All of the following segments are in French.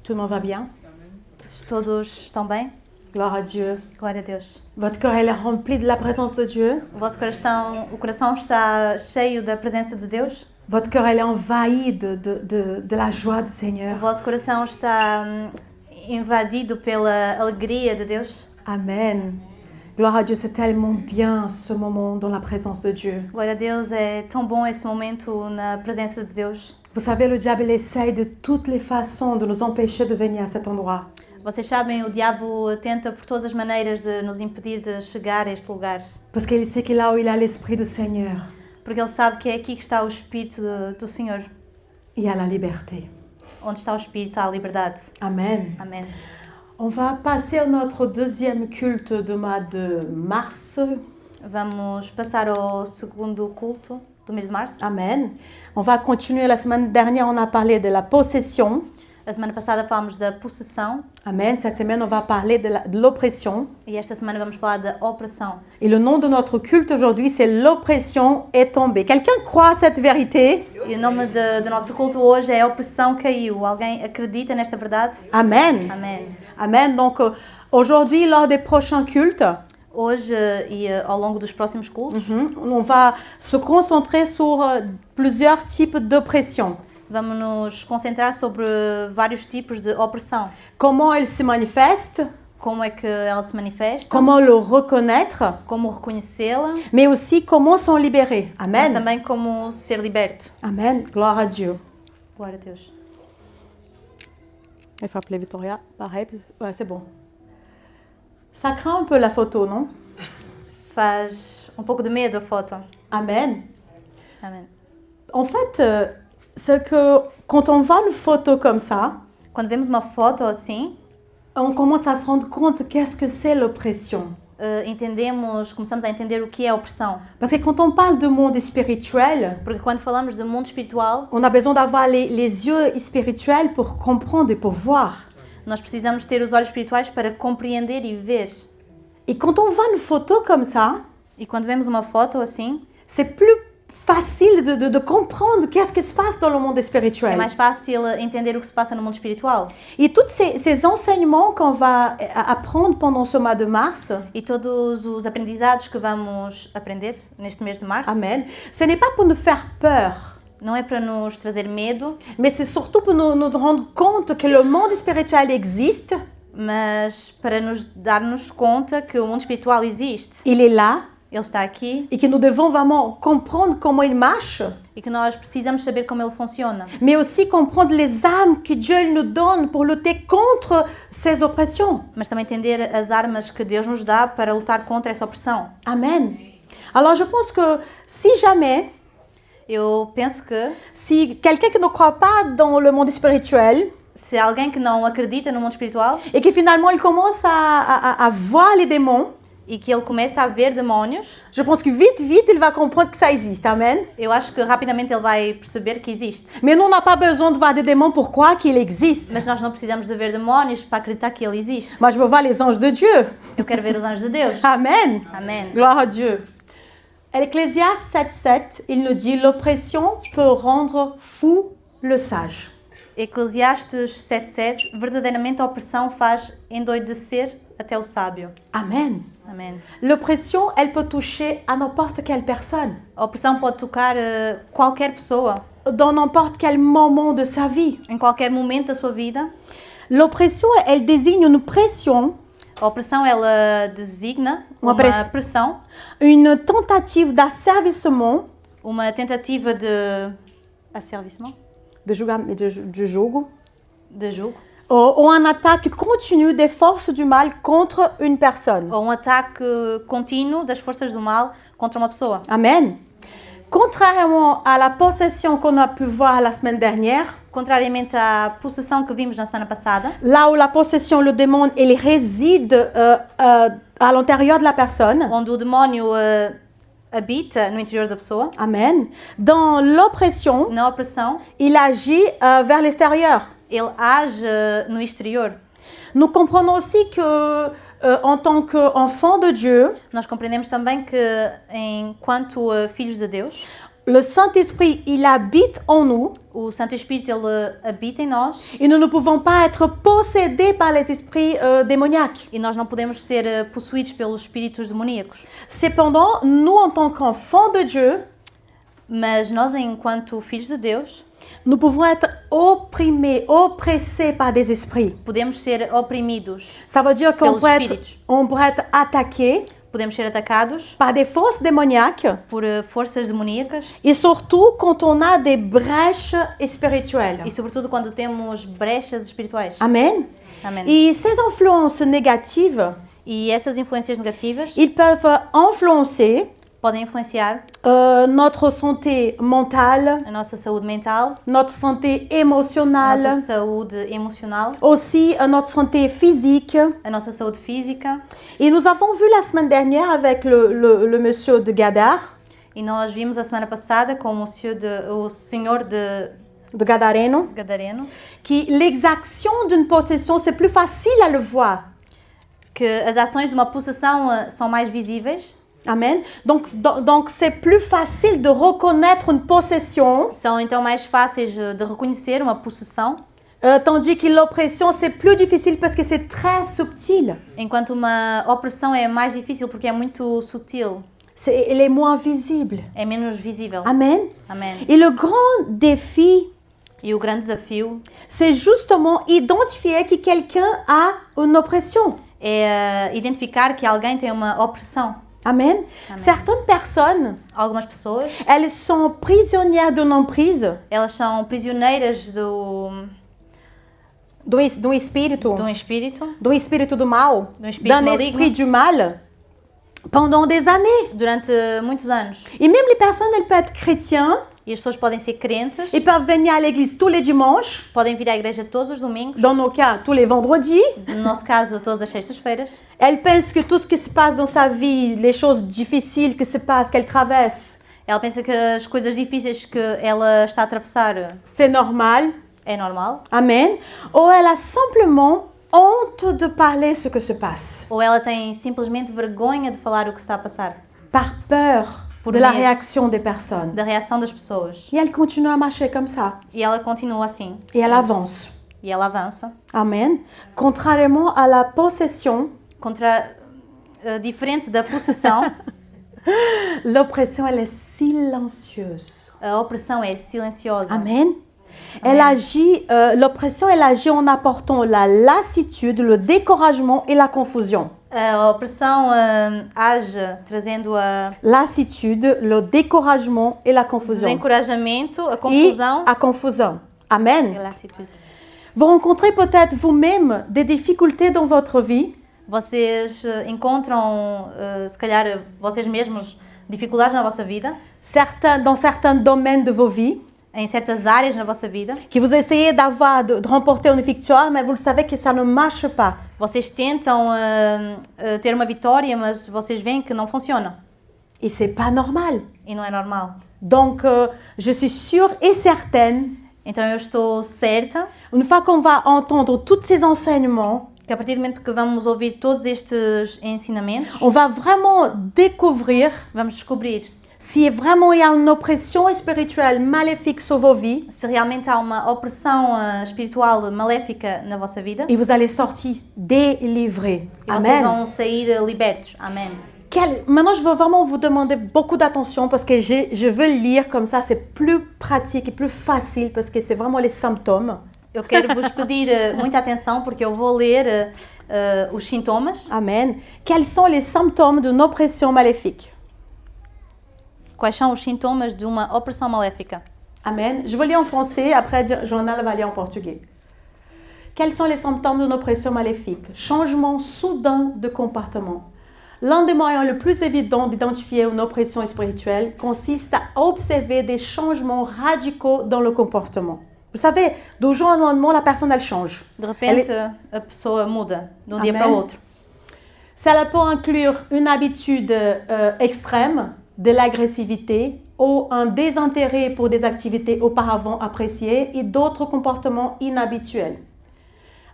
Tout le monde va bien? Todos estão bem? Gloire à Dieu. Glória a Deus. Votre cœur est rempli de la présence de Dieu. O coração está cheio da presença de Deus? Votre cœur est envahi de la joie du O Seigneur. vosso coração está invadido pela alegria de Deus? Amen. Gloire à Dieu, c'est tellement bien ce moment dans la présence de Dieu. Glória a Deus, é tão bom esse momento na presença de Deus. Vous savez, le diable il essaye de toutes les façons de nous empêcher de venir à cet endroit. Vocês sabem, o diabo tenta por todas as maneiras de nos impedir de chegar a este lugar. Parce qu'il sait que là où il a l'Esprit du Seigneur, Porque ele sabe que é aqui que está o Espírito do Senhor. il y a la liberté. Onde está o Espírito, há a liberdade. Amen. Amém. On va passer à notre deuxième culte de mois de mars. Vamos passar ao segundo culto do mês de março. Amen. On va continuer. La semaine dernière, on a parlé de la possession. A semana passada falámos da possessão Amen. Cette semaine, on va parler de l'oppression. e esta semana vamos falar da opressão. Et le nom de notre culte aujourd'hui, c'est l'oppression est tombée. Quelqu'un croit à cette vérité? E o nome do nosso culto hoje é Opressão Caiu. Alguém acredita nesta verdade? Amen. Amém. Amen. Donc, aujourd'hui, lors des prochains cultes, Hoje e ao longo dos próximos cultos, on va se concentrer sur plusieurs types d'oppression. vamos nos concentrar sobre vários tipos de opressão. Comment elle se manifeste, Como é que ela se manifesta, comment le reconnaître, como reconhecê-la, mais aussi comment s'en libérer. mas Amen. também como ser liberto. Amen. Gloire à Dieu. Glória a Deus. Il faut appeler Victoria. Pareil. Ouais, c'est bon. Ça craint un peu la photo, non? Faz um pouco de medo a foto. Amen. Amém. En fait, c'est que quand on voit une photo comme ça, Quando vemos uma foto assim, on commence à se rendre compte qu'est-ce que c'est l'oppression. começamos a entender o que é opressão. Parce que quand on parle de monde spirituel, Porque quando falamos do mundo espiritual, on a besoin d'avoir les yeux spirituels pour comprendre et pour voir. nós precisamos ter os olhos espirituais para compreender e ver. Et quand on voit une photo comme ça, E quando vemos uma foto assim, c'est plus facile de comprendre qu'est-ce qui se passe dans le monde é spirituel. mais fácil entender o que se passa no mundo espiritual. Et tous ces enseignements qu'on va apprendre pendant ce mois de mars, E todos os aprendizados que vamos aprender neste mês de março, amen, ce n'est pas pour nous faire peur, não é para nos trazer medo, mais c'est surtout pour nous rendre compte que le monde spirituel existe, mas para nos darmos conta que o mundo espiritual existe. il est là, Ele está aqui et que nous devons vraiment comprendre comment il marche, e que nós precisamos saber como ele funciona. mais aussi comprendre les armes que Dieu nous donne pour lutter contre ces oppressions. Mas também entender as armas que Deus nos dá para lutar contra essa opressão. Amen. Alors je pense que si jamais, Eu penso que si quelqu'un qui ne croit pas dans le monde spirituel, se alguém que não acredita no mundo espiritual et que finalement il commence à voir les démons, e que ele começa a ver demónios, je pense que vite il va comprendre que ça existe. Amen. eu acho que rapidamente ele vai perceber que existe. Mais nous, on n'a pas besoin de voir des démons pour croire qu'il existe. Mas nós não precisamos de ver demónios para acreditar que ele existe. Moi, je veux voir les anges de Dieu. Eu quero ver os anjos de Deus. Amen. Amém. Gloire à Dieu. Ecclésiaste 7.7, il nous dit « L'oppression peut rendre fou le sage Eclesiastes 7.7, verdadeiramente a opressão faz endoidecer até o sábio. ». Amen. Amém. L'oppression, elle peut toucher à n'importe quelle personne, A opressão pode tocar qualquer pessoa, dans n'importe quel moment de sa vie. em qualquer momento da sua vida. L'oppression, elle désigne une pression, A opressão, ela designa Uma uma pressão, une tentative d'asservissement, uma tentativa de asservissement, de jogo, de julgo, ou une attaque continue des forces du mal contre une personne. ou ataque contínuo das forças do mal contra uma pessoa. Amen. Contrairement à la possession qu'on a pu voir la semaine dernière, Contrariamente à possessão que vimos na semana passada, là où la possession, le démon, il réside à l'intérieur de la personne. onde o demónio habita no interior da pessoa, Amen. Dans l'oppression, na opressão, il agit vers l'extérieur. ele age no exterior. Nous comprenons aussi que, en tant qu'enfant de Dieu, Nós compreendemos também que, enquanto filhos de Deus, le Saint-Esprit, il habite en nous O Santo Espírito, ele habita em nós et nous ne pouvons pas être possédés par les esprits démoniaques. e nós não podemos ser possuídos pelos espíritos demoníacos. Cependant, nous, en tant qu'enfants de Dieu, Mas nós, enquanto filhos de Deus, nous pouvons être opprimés, oppressés par des esprits. podemos ser oprimidos, Ça veut dire qu'on Pelos espíritos. pourrait être attaqué podemos ser atacados par des forces démoniaques por forças demoníacas et surtout quand on a des brèches spirituelles. e, sobretudo, quando temos brechas espirituais. Amen. Amém. Et ces influences négatives, E essas influências negativas ils peuvent influencer podem influenciar notre santé mentale, a nossa saúde mental, notre santé a émotionnelle, nossa saúde emocional, aussi notre santé physique. a nossa saúde física. Et nous avons vu la semaine dernière avec le monsieur de Gadar, E nós vimos a semana passada com o senhor de de Gadareno, Gadareno que l'exaction d'une possession, c'est plus facile à le voir. que as ações de uma possessão são mais visíveis, Amen. Donc c'est plus facile de reconnaître une possession, são então mais fáceis de reconhecer uma possessão, tandis que l'oppression, c'est plus difficile parce que c'est très subtil. enquanto uma opressão é mais difícil porque é muito sutil, Elle est moins visible. é menos visível. Amen. Amém. Et le grand défi, E o grande desafio c'est justement identifier que quelqu'un a une oppression. é identificar que alguém tem uma opressão. Amen. Certaines personnes, Algumas pessoas, elles sont prisonnières d'une emprise, elas são prisioneiras d'un espírito, de um espírito d'un espírito do mal, D'un espírito d'un maligno. esprit du mal, pendant des années. durante muitos anos. Et même les personnes, elles peuvent être chrétiennes, E as pessoas podem ser crentes, ils peuvent venir à l'église tous les dimanches, podem vir à igreja todos os domingos, dans nos cas, tous les vendredis. no nosso caso, todas as sextas-feiras. Elles pensent que tout ce qui se passe dans sa vie, les choses difficiles que se passent, qu'elle traverse, Ela pensa que as coisas difíceis que ela está a atravessar c'est normal. é normal. Amen. Ou elle a simplement honte de parler ce que se passe, Ou ela tem simplesmente vergonha de falar o que está a passar, par peur Pour de la medo. réaction des personnes. da reação das pessoas. Et elle continue à marcher comme ça. E ela continua assim. Et elle avance. E ela avança. Amen. Contrairement à la possession, Diferente da possessão, l'oppression, elle est silencieuse. a opressão é silenciosa. Amen. Elle agit, l'oppression, elle agit en apportant la lassitude, le découragement et la confusion. A opressão age trazendo a Lassitude, le découragement et la confusion. desencorajamento, a Et confusão à confusion. Amen. e a lassitude. Vous rencontrez peut-être vous-même des difficultés dans votre vie. Vocês encontram, se calhar, vocês mesmos dificuldades na vossa vida, Dans certains domaines de vos vies, em certas áreas na vossa vida. que vous essayez de remporter une victoire, mais vous le savez que ça ne marche pas. Vocês tentam ter uma vitória, mas vocês veem que não funciona. Et c'est pas normal. E não é normal. Donc, je suis sûre et certaine, Então eu estou certa une fois qu'on va entendre tous ces enseignements, que a partir do momento que vamos ouvir todos estes ensinamentos, on va vraiment découvrir vamos descobrir si vraiment il y a une oppression spirituelle maléfique sur vos vies, se realmente há uma opressão espiritual maléfica na vossa vida et vous allez sortir délivrés. e vocês Amen. vão sair libertos. Amém. Maintenant, je veux vraiment vous demander beaucoup d'attention parce que je veux le lire comme ça, c'est plus pratique et plus facile parce que c'est vraiment les symptômes. Eu quero vos pedir muita atenção porque eu vou ler os sintomas. Amen. Quels sont les symptômes d'une oppression maléfique? Quais são os sintomas de uma opressão maléfica? Amen. Je vais lire en français, après Journal va lire en portugais. Quels sont les symptômes d'une oppression maléfique? Changement soudain de comportement. L'un des moyens les plus évidents d'identifier une oppression spirituelle consiste à observer des changements radicaux dans le comportement. Vous savez, de jour au lendemain, la personne, elle change. De repente, a pessoa muda de um dia para o outro. Cela peut inclure une habitude extrême, de l'agressivité ou un désintérêt pour des activités auparavant appréciées et d'autres comportements inhabituels.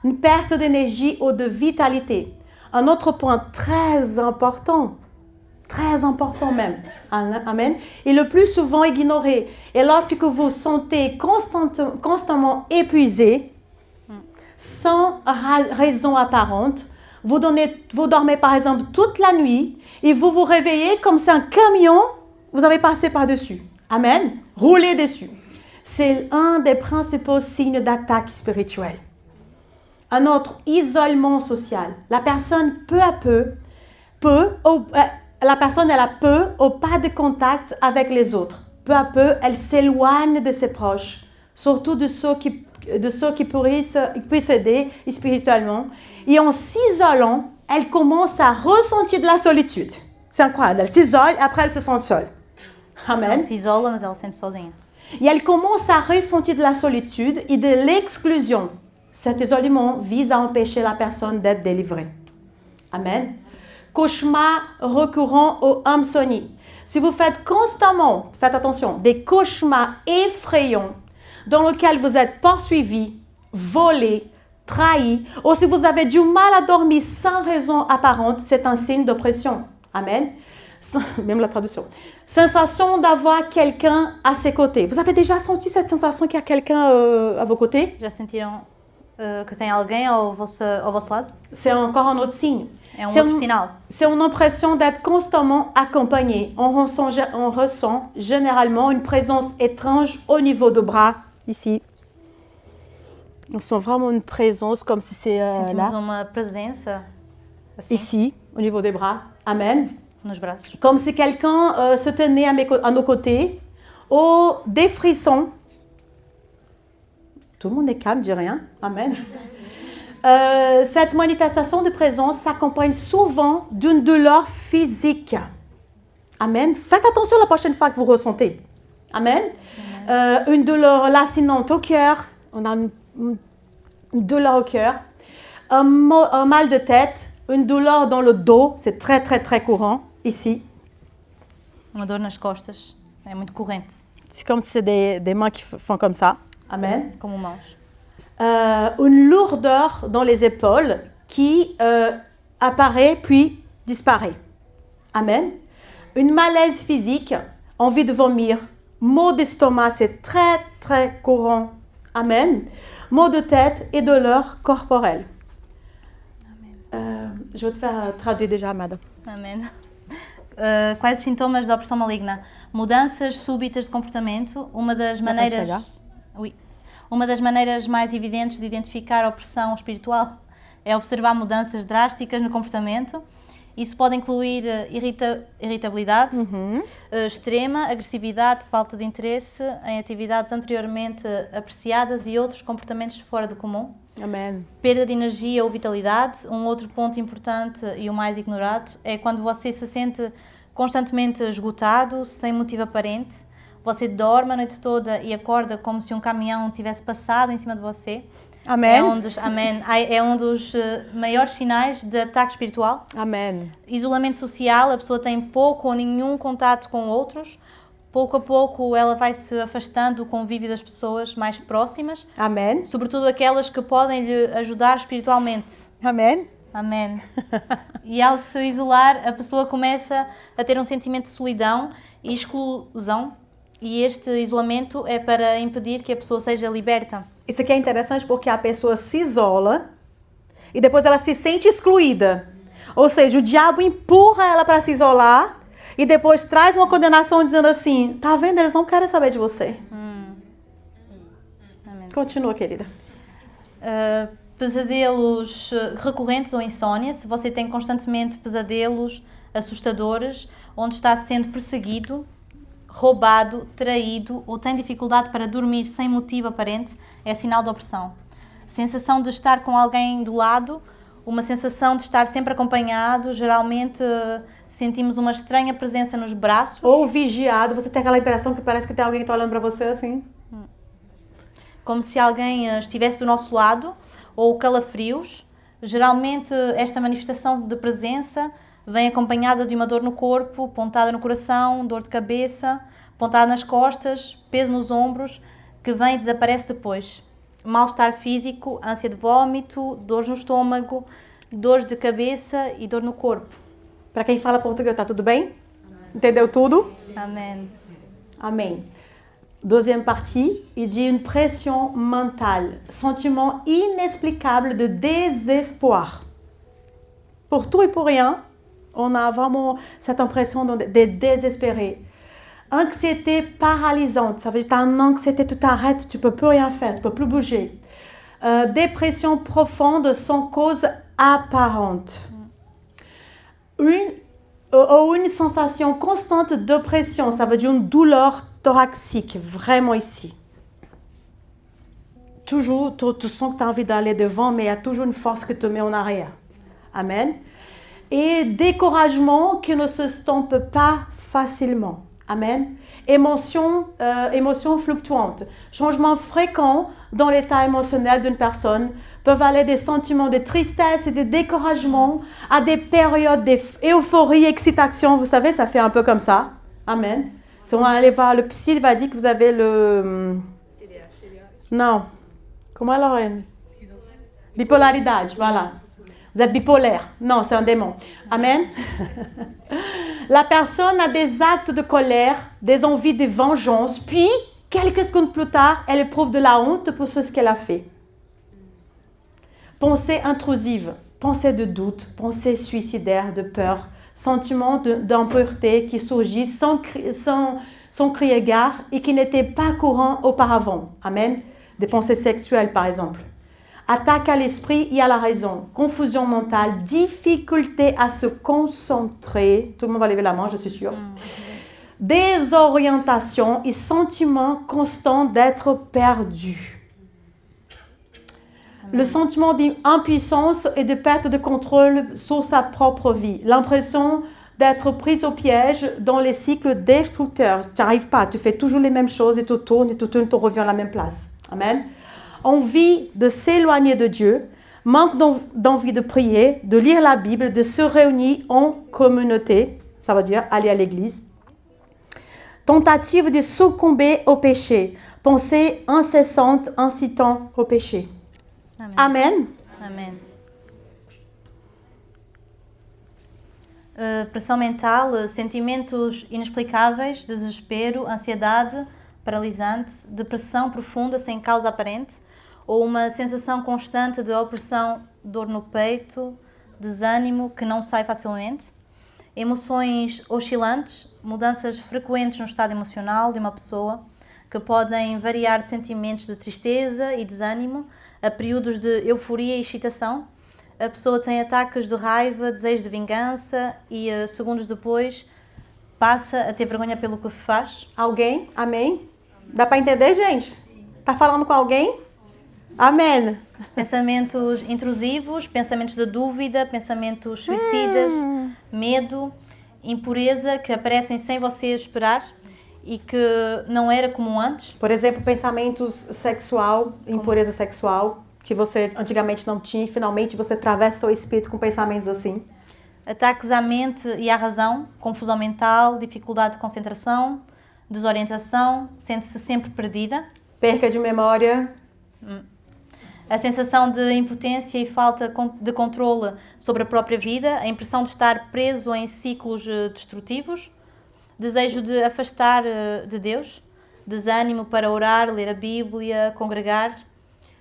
Une perte d'énergie ou de vitalité. Un autre point très important, très important même. Amen. Et le plus souvent ignoré. Et lorsque vous sentez constamment épuisé, sans raison apparente, vous dormez par exemple toute la nuit et vous vous réveillez comme si un camion vous avez passé par-dessus. Amen. Roulez dessus. C'est un des principaux signes d'attaque spirituelle. Un autre, isolement social. La personne, peu à peu, la personne, elle a peu ou pas de contact avec les autres. Peu à peu, elle s'éloigne de ses proches, surtout de ceux qui puissent aider spirituellement. Et en s'isolant, elle commence à ressentir de la solitude. C'est incroyable. Elle s'isole et après elle se sent seule. Amen. Ela se isola, mas ela sente sozinha. Et elle commence à ressentir de la solitude et de l'exclusion. Cet isolement vise à empêcher la personne d'être délivrée. Amen. Cauchemar récurrent ou insomnie. Si vous faites constamment, faites attention, des cauchemars effrayants dans lesquels vous êtes poursuivi, volé, trahi, ou si vous avez du mal à dormir sans raison apparente, c'est un signe d'oppression. Amen. Même la traduction. Sensation d'avoir quelqu'un à ses côtés. Vous avez déjà senti cette sensation qu'il y a quelqu'un à vos côtés? Já sentiram que tem alguém ao vosso lado? C'est encore un autre signe. É outro sinal. C'est une impression d'être constamment accompagné. On ressent généralement une présence étrange au niveau du bras, ici. On sent vraiment une présence comme si c'est Sentimos là, uma presença assim ici, au niveau des bras. Amen. nos braços. Comme si quelqu'un se tenait à nos côtés, ou des frissons. Tout le monde est calme, dis rien. Amen. Cette manifestation de présence s'accompagne souvent d'une douleur physique. Amen. Faites attention la prochaine fois que vous ressentez. Amen. Une douleur lancinante au cœur. On a une douleur au cœur. Un mal de tête. Une douleur dans le dos. C'est très, très, très courant. Ici. Uma dor nas costas. É muito corrente. C'est comme si c'est des mains qui font comme ça. Amen. Como mãos. Une lourdeur dans les épaules qui apparaît puis disparaît. Amen. Une malaise physique, envie de vomir, maux d'estomac, c'est très très courant. Amen. Maux de tête et douleurs corporelles. Je vais te faire traduire déjà, madame. Amém. Quais os sintomas da opressão maligna? Mudanças súbitas de comportamento. Uma das maneiras mais evidentes de identificar a opressão espiritual é observar mudanças drásticas no comportamento. Isso pode incluir irritabilidade extrema, agressividade, falta de interesse em atividades anteriormente apreciadas e outros comportamentos fora do comum. Amen. Perda de energia ou vitalidade. Um outro ponto importante e o mais ignorado é quando você se sente constantemente esgotado, sem motivo aparente. Você dorme a noite toda e acorda como se um caminhão tivesse passado em cima de você. Amen. É um dos maiores sinais de ataque espiritual. Amen. Isolamento social, a pessoa tem pouco ou nenhum contato com outros. Pouco a pouco ela vai se afastando do convívio das pessoas mais próximas. Amen. Sobretudo aquelas que podem lhe ajudar espiritualmente. Amen. Amém. E ao se isolar, a pessoa começa a ter um sentimento de solidão e exclusão. E este isolamento é para impedir que a pessoa seja liberta. Isso aqui é interessante porque a pessoa se isola e depois ela se sente excluída. Ou seja, o diabo empurra ela para se isolar e depois traz uma condenação dizendo assim, tá vendo? Eles não querem saber de você. Amém. Continua, querida. Pesadelos recorrentes ou insónia. Se você tem constantemente pesadelos assustadores, onde está sendo perseguido, roubado, traído ou tem dificuldade para dormir sem motivo aparente, é sinal de opressão. Sensação de estar com alguém do lado, uma sensação de estar sempre acompanhado, geralmente sentimos uma estranha presença nos braços. Ou vigiado, você tem aquela impressão que parece que tem alguém que está olhando para você assim. Como se alguém estivesse do nosso lado, ou calafrios. Geralmente esta manifestação de presença vem acompanhada de uma dor no corpo, pontada no coração, dor de cabeça, pontada nas costas, peso nos ombros, que vem e desaparece depois. Mal-estar físico, ânsia de vômito, dores no estômago, dores de cabeça e dor no corpo. Para quem fala português, tá tudo bem? Entendeu tudo? Amém. Amém. Deuxième partie, il dit une pression mentale, sentiment inexplicable de désespoir. Pour tout et pour rien, on a vraiment cette impression d'être désespéré. Anxiété paralysante, ça veut dire que tu as une anxiété, tu t'arrêtes, tu ne peux plus rien faire, tu ne peux plus bouger. Dépression profonde sans cause apparente. Une sensation constante d'oppression, ça veut dire une douleur thoracique, vraiment ici. Toujours, tu sens que tu as envie d'aller devant, mais il y a toujours une force qui te met en arrière. Amen. Et découragement qui ne se stompe pas facilement. Amen. Émotions fluctuantes. Changements fréquents dans l'état émotionnel d'une personne peuvent aller des sentiments de tristesse et de découragement à des périodes d'euphorie, excitation. Vous savez, ça fait un peu comme ça. Amen. Si on va aller voir le psy, il va dire que vous avez le... Non. Comment alors? Bipolaridade, voilà. Vous êtes bipolaire. Non, c'est un démon. Amen. La personne a des actes de colère, des envies de vengeance, puis, quelques secondes plus tard, elle éprouve de la honte pour ce qu'elle a fait. Pensée intrusive, pensée de doute, pensée suicidaire, de peur, sentiment d'impureté qui surgit sans crier gare et qui n'était pas courant auparavant. Amen. Des pensées sexuelles, par exemple. Attaque à l'esprit et à la raison, confusion mentale, difficulté à se concentrer. Tout le monde va lever la main, je suis sûre. Désorientation et sentiment constant d'être perdu. Le sentiment d'impuissance et de perte de contrôle sur sa propre vie. L'impression d'être prise au piège dans les cycles destructeurs. Tu n'arrives pas, tu fais toujours les mêmes choses et tu tournes, tu reviens à la même place. Amen. Envie de s'éloigner de Dieu, manque d'envie de prier, de lire la Bible, de se réunir en communauté, ça veut dire aller à l'église. Tentative de succomber au péché, pensée incessante incitant au péché. Amen. Amém. Pressão mental, sentimentos inexplicáveis, desespero, ansiedade paralisante, depressão profunda sem causa aparente, ou uma sensação constante de opressão, dor no peito, desânimo que não sai facilmente, emoções oscilantes, mudanças frequentes no estado emocional de uma pessoa, que podem variar de sentimentos de tristeza e desânimo a períodos de euforia e excitação. A pessoa tem ataques de raiva, desejo de vingança e segundos depois passa a ter vergonha pelo que faz. Alguém? Amém? Dá para entender, gente? Tá falando com alguém? Amém. Pensamentos intrusivos, pensamentos de dúvida, pensamentos suicidas, medo, impureza que aparecem sem você esperar e que não era comum antes. Por exemplo, pensamentos sexual, impureza sexual, que você antigamente não tinha e finalmente você atravessa o espírito com pensamentos assim. Ataques à mente e à razão, confusão mental, dificuldade de concentração, desorientação, sente-se sempre perdida. Perca de memória. A sensação de impotência e falta de controle sobre a própria vida, a impressão de estar preso em ciclos destrutivos, desejo de afastar de Deus, desânimo para orar, ler a Bíblia, congregar,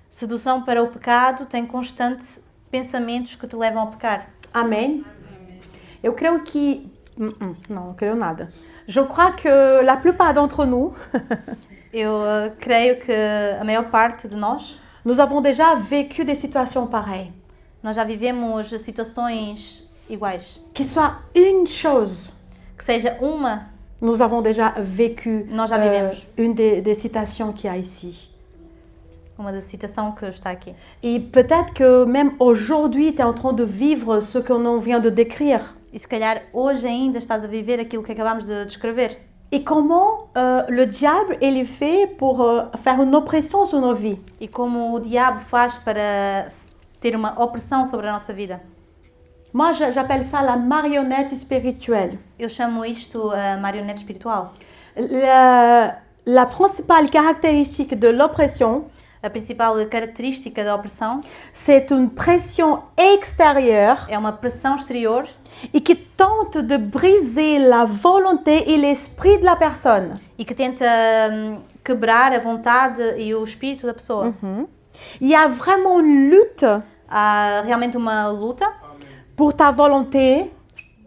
sedução para o pecado, tem constantes pensamentos que te levam a pecar. Amém. Eu creio que... não creio nada. Je crois que la plupart d'entre nous... Eu creio que a maior parte de nós... Nous avons déjà vécu des situations pareilles. Nós já vivemos situações iguais. Que soit une chose... Que seja uma... Nous avons déjà vécu nós já vivemos. Une des citations qu'il y a ici. Uma da citação que está aqui. Et peut-être que même aujourd'hui, tu es en train de vivre ce que l'on vient de décrire. E se calhar hoje ainda estás a viver aquilo que acabamos de descrever. Et comment le diable il fait pour faire une oppression sur nos vies. E como o diabo faz para ter uma opressão sobre a nossa vida. Moi, j'appelle ça la marionnette spirituelle. Eu chamo isto a marionete espiritual. La principale caractéristique de l'oppression, A principal característica da opressão c'est une pression extérieure é uma pressão exterior et qui tente de briser la volonté et l'esprit de la personne. e que tenta quebrar a vontade e o espírito da pessoa. Il y a vraiment une lutte Há realmente uma luta pour ta volonté,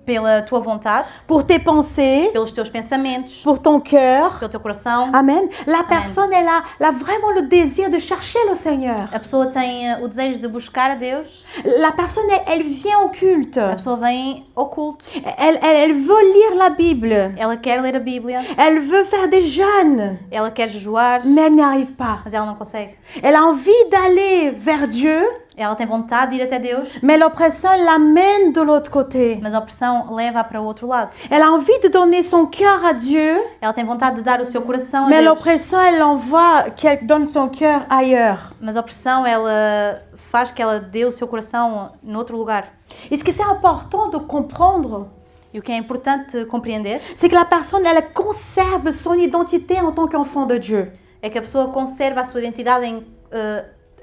pela tua vontade, pour tes pensées, pelos teus pensamentos, pour ton cœur. pelo teu coração. Amen. La personne, elle a vraiment le désir de chercher le Seigneur. A pessoa tem o desejo de buscar a Deus. La personne, elle vient au culte. A pessoa vem ao culto. Elle veut lire la Bible. Ela quer ler a Bíblia. Elle veut faire des jeûnes. Ela quer jejuar, Mais elle n'y arrive pas. mas ela não consegue. Elle a envie d'aller vers Dieu, Ela tem vontade de ir até Deus, mais l'oppression l'amène de l'autre côté. mas a opressão leva para o outro lado. Elle a envie de donner son cœur à Dieu, Ela tem vontade de dar o seu coração a mais Deus, l'oppression, elle l'envoie qu'elle donne son cœur ailleurs. mas a opressão ela faz que ela dê o seu coração noutro lugar. Et ce que c'est important de comprendre, E o que é importante compreender c'est que la personne, elle conserve son identité en tant qu'enfant de Dieu. é que a pessoa conserva a sua identidade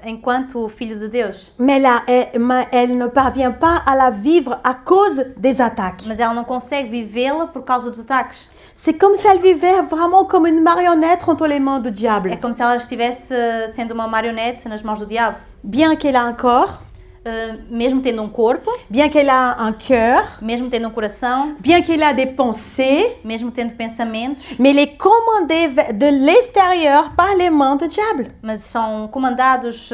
enquanto filho de Deus, Mais elle ne parvient pas à la vivre à cause des attaques. mas ela não consegue vivê-la por causa dos ataques. C'est comme si elle vivait vraiment comme une marionnette entre les mains du diable. É como se ela estivesse sendo uma marionete nas mãos do diabo. Bien qu'elle a un corps, Mesmo tendo um corpo, bien qu'elle a un cœur, mesmo tendo um coração, bien qu'elle a des pensées, mesmo tendo pensamentos, mais elle est commandée de l'extérieur par les mains du diable. mas são comandados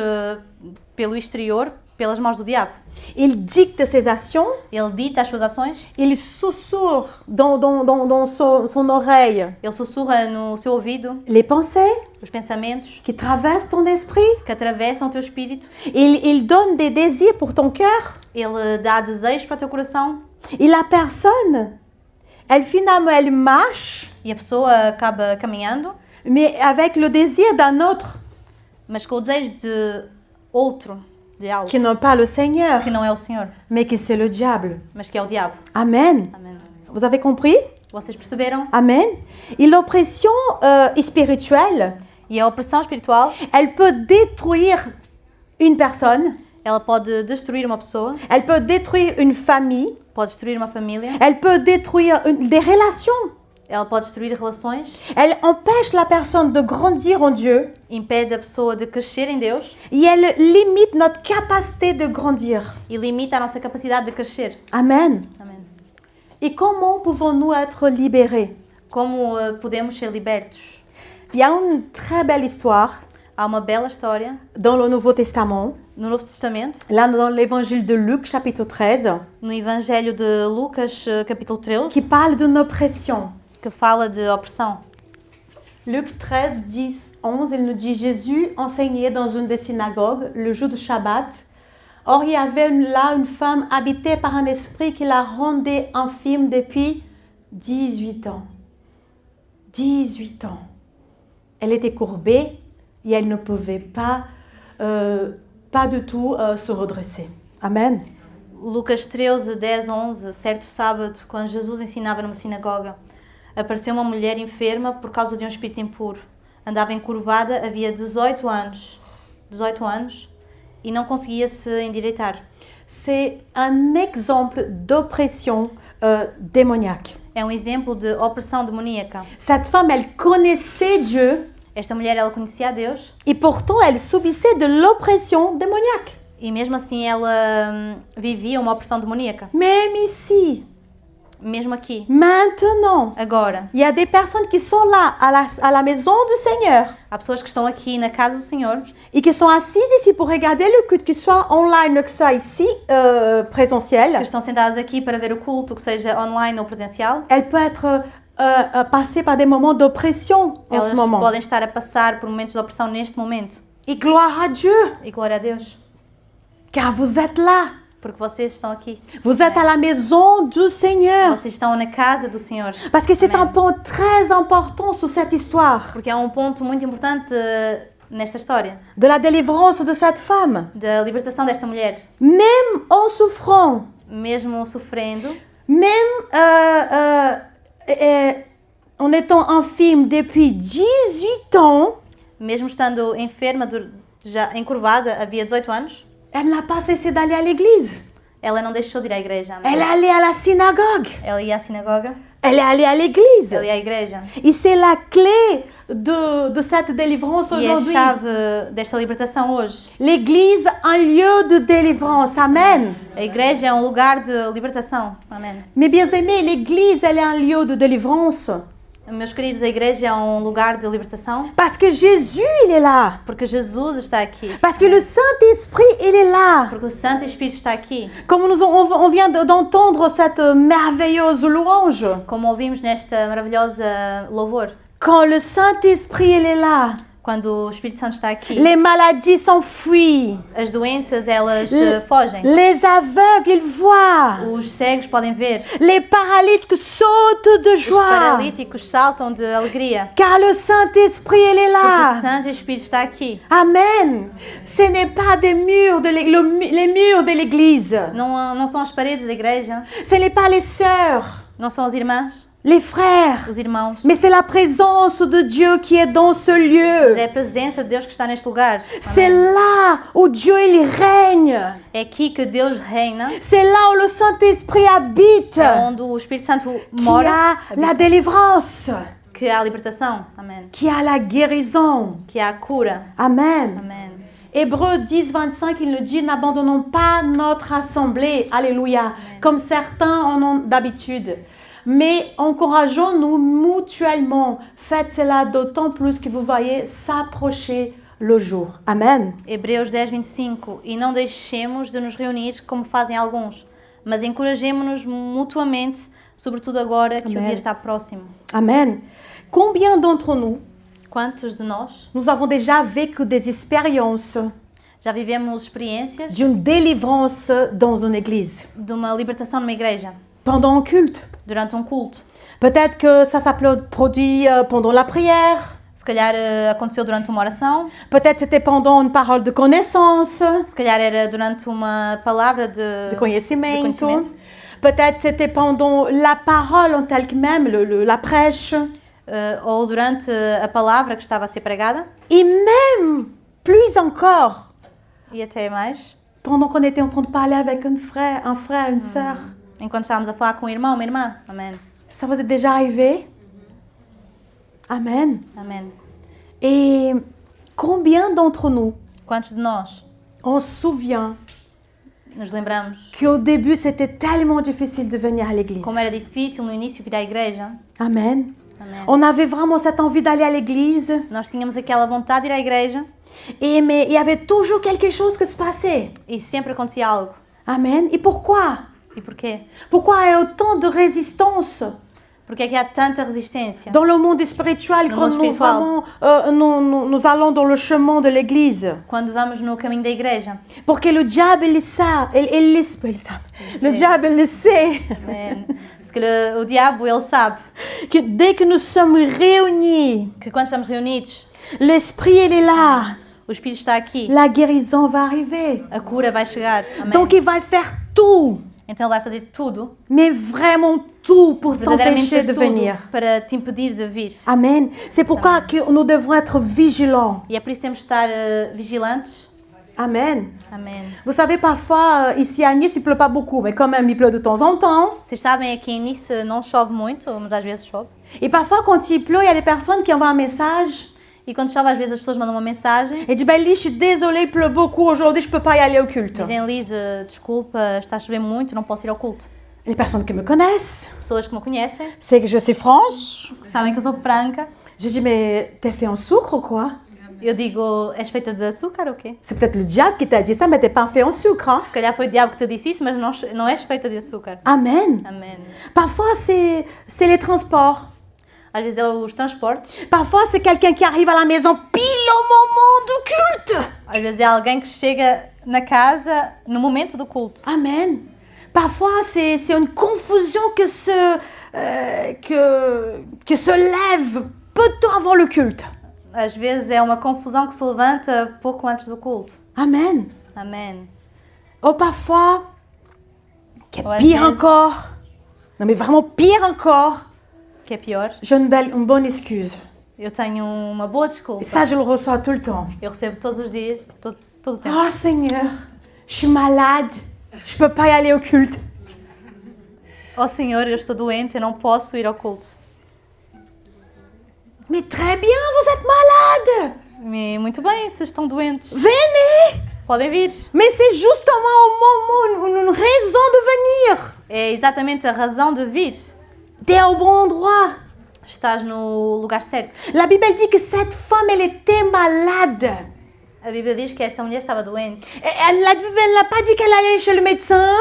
pelo exterior, pelas mãos do diabo. Il dicte ses actions, Ele dita as suas ações, il susurre dans son oreille ele sussurra no seu ouvido les pensées os pensamentos qui traversent ton esprit. que atravessam o teu espírito. Il donne des désirs pour ton cœur. Ele dá desejos para o teu coração Et la personne, finalement, elle marche, e a pessoa acaba caminhando, mais avec le désir d'un autre mas com o desejo de outro, de algo qui n'est pas le Seigneur, que não é o Senhor, mais que c'est le diable. mas que é o diabo. Amen. Amém. Vous avez compris? Vocês perceberam? Amen. Et l'oppression spirituelle, E a opressão espiritual, elle peut détruire une personne, ela pode destruir uma pessoa, elle peut détruire une famille, pode destruir uma família, elle peut détruire des relations. ela pode destruir relações, Elle empêche la personne de grandir en Dieu impede a pessoa de crescer em Deus et elle limite notre capacité de grandir. e limita a nossa capacidade de crescer. Amen. Amém. Et comment pouvons-nous être libérés? Como podemos ser libertos? Il y a une très belle histoire Há uma bela história dans le Nouveau Testament, no Novo Testamento, là dans l'évangile de Luc chapitre 13, no Evangelho de Lucas, capítulo 13, qui parle d'une oppression. que fala de opressão. Luc 13, 10, 11, il nous dit « Jésus enseignait dans une des synagogues le jour du Shabbat. Or, il y avait là une femme habitée par un esprit qui la rendait infime depuis 18 ans. 18 ans. Elle était courbée et elle ne pouvait pas du tout se redresser. Amen. Lucas 13, 10, 11, certo sábado, quando Jesus ensinava numa sinagoga, apareceu uma mulher enferma por causa de um espírito impuro. Andava encurvada, havia 18 anos, e não conseguia se endireitar. C'est un exemple d'oppression démoniaque. É um exemplo de opressão demoníaca. Cette femme, elle connaissait Dieu Esta mulher, ela conhecia a Deus et pourtant elle subissait de l'oppression démoniaque. e mesmo assim ela vivia uma opressão demoníaca. Même ici, Mesmo aqui, maintenant, agora, il y a des personnes qui sont là à la maison du Seigneur há pessoas que estão aqui na casa do Senhor et qui sont assises ici pour regarder le culte, que ce soit online, que ce soit ici que présentiel. estão sentadas aqui para ver o culto, que seja online ou presencial. Elle peut être passée par des moments d'oppression en Elas ce moment. podem estar a passar por momentos de opressão neste momento. Et gloire à Dieu, E glória a Deus, car vous êtes là. porque vocês estão aqui. Vous êtes à la maison du Seigneur. Vocês estão na casa do Senhor. Parce que c'est Amen. un point très important sur cette histoire Porque há um ponto muito importante nesta história, de la délivrance de cette femme. da libertação desta mulher. Même en souffrant, Mesmo sofrendo, même en étant infime depuis 18 ans, mesmo estando enferma já encurvada, havia 18 anos, elle n'a pas cessé d'aller à l'église. ela não deixou de ir à igreja. Amém. Elle est allée à la synagogue. Ela ia à sinagoga, Elle est allée à l'église. ela ia à igreja. Et c'est la clé de cette délivrance E é a aujourd'hui. chave desta libertação hoje. L'église, un lieu de délivrance. Amen. A igreja é um lugar de libertação. Amém. Mes bien-aimés, l'église, elle est un lieu de délivrance. Meus queridos, a igreja é um lugar de libertação Parce que Jésus, il est là. porque Jesus está aqui. Parce que le Saint-Esprit, il est là. Porque o Santo Espírito está aqui. Comme on vient d'entendre cette merveilleuse louange. Como ouvimos nesta maravilhosa louvor. Quand le Saint-Esprit, il est là, Quando o Espírito Santo está aqui, les maladies s'enfuient. as doenças elas fogem. Les aveugles, ils voient. Os cegos podem ver. Les paralytiques sautent de Os joie. paralíticos saltam de alegria. Car le Saint-Esprit, il est Porque o là. Santo Espírito está aqui. Amen. Ce n'est pas des murs les murs de l'église. Não são as paredes da igreja, Ce n'est pas les sœurs, não são as irmãs, les frères. os irmãos. Mais c'est la présence de Dieu qui est dans ce É lieu. a presença de Deus que está neste lugar. C'est Amém. là où Dieu, il règne. É aqui que Deus reina, C'est là où le Saint-Esprit habite. é onde o Espírito Santo Qui mora, a la délivrance. que há a libertação. Amém. Qui a la guérison. Que há a cura. Amen. Amém. Hébreux 10, 25, il nous dit, n'abandonnons pas notre assemblée, alléluia, comme certains en ont d'habitude, mais encourageons-nous mutuellement. Faites cela d'autant plus que vous voyez s'approcher le jour. Amen. Hebreus 10, 25. E não deixemos de nos reunir como fazem alguns, mas encorajemo-nos mutuamente, sobretudo agora que o Amém. dia está próximo. Amen. Combien d'entre nous, Quantos de nós nous avons déjà vécu des expériences já vivemos experiências d'une délivrance dans une église, de uma libertação numa igreja, pendant un culte? durante um culto? Peut-être que ça s'est produit pendant la prière. Se calhar aconteceu durante uma oração, Peut-être c'était pendant une parole de connaissance, se calhar era durante uma palavra de conhecimento. conhecimento. Peut-être c'était pendant la parole en telle que même, la prêche. Ou durante a palavra que estava a ser pregada, Et même, plus encore, e até mais, pendant qu'on était en train de parler avec un frère, une sœur. enquanto estávamos a falar com um irmão, uma irmã. Amém. Ça vous est déjà arrivé? Amen. Amém. Et combien d'entre nous, Quantos de nós on se souvient nos lembramos qu'au début, c'était tellement difficile de venir à l'église? como era difícil no início vir à igreja? Amen. Amém. On avait vraiment cette envie d'aller à l'église. Nós tínhamos aquela vontade de ir à igreja Mais il y avait toujours quelque chose qui se passait. e sempre acontecia algo. Amen. Et pourquoi? E porquê? Pourquoi il y a autant de résistance Porque é que há tanta resistência dans le monde spirituel No quand mundo nous, espiritual. nous allons dans le chemin de l'église? quando vamos no caminho da igreja? Pour que le diable, il le diable, il le sait Amém. Porque o diabo, ele sabe que dès que nous sommes réunis, que quando estamos reunidos, l'esprit, il est là. o Espírito está aqui, La guérison va arriver. a cura vai chegar. Amém. Donc, il va faire tout, Então ele vai fazer tudo, mais vraiment tout pour t'empêcher verdadeiramente de tudo, venir. para te impedir de vir. Amen. C'est pourquoi que nous devons être vigilants. E é por isso que temos de estar vigilantes. Amen. Amém. Vous savez, parfois, ici à Nice, il ne pleut pas beaucoup, mais quand même, il pleut de temps en temps. Vocês sabem, aqui em Nice não chove muito, mas às vezes chove. Et parfois, quand il pleut, il y a des personnes qui envoient un message E quando chove, às vezes as pessoas mandam uma mensagem. et disent, ben, Lise, je suis désolée, il pleut beaucoup aujourd'hui, je ne peux pas y aller au culte. Dizem, Liz, desculpa, está a chover muito, não posso ir ao culto. Les personnes qui me connaissent, Pessoas que me conhecem, c'est que je suis franche. que sabem que eu sou franca. Je dis, mais t'es fait en sucre ou quoi? Eu digo, és feita de açúcar ou quê? C'est peut-être le diable qui t'a dit ça, mais t'es pas fait en sucre. Hein? Se calhar foi o diabo que te disse isso, mas não és feita de açúcar. Amen. Amém. Parfois, c'est les transports. Às vezes é os transportes, Parfois, c'est quelqu'un qui arrive à la maison pile au moment du culte. às vezes é alguém que chega na casa no momento do culto. Amen. Parfois, c'est une confusion que se lève peu de temps avant le culte. Às vezes é uma confusão que se levanta pouco antes do culto. Amen. Amém. Ou parfois, Ou às pire vezes- encore, non mais vraiment pire encore, Que é pior, j'ai une bonne excuse. Eu tenho uma boa Et desculpa. ça, je le reçois tout le temps. Eu recebo todos os dias, todo o tempo. Oh Seigneur, je suis malade. Je peux pas y aller au culte. Oh Senhor, eu estou doente, eu não posso ir ao culto. Mais très bien, vous êtes malade. Muito bem, se estão doentes, Venez. podem vir. Mais c'est justement au moment une raison de venir. É exatamente a razão de vir. T'es au bon endroit. Estás no lugar certo. La Bible dit que cette femme, elle était malade. A Bíblia diz que esta mulher estava doente. La Bible n'a pas dit qu'elle allait chez le médecin.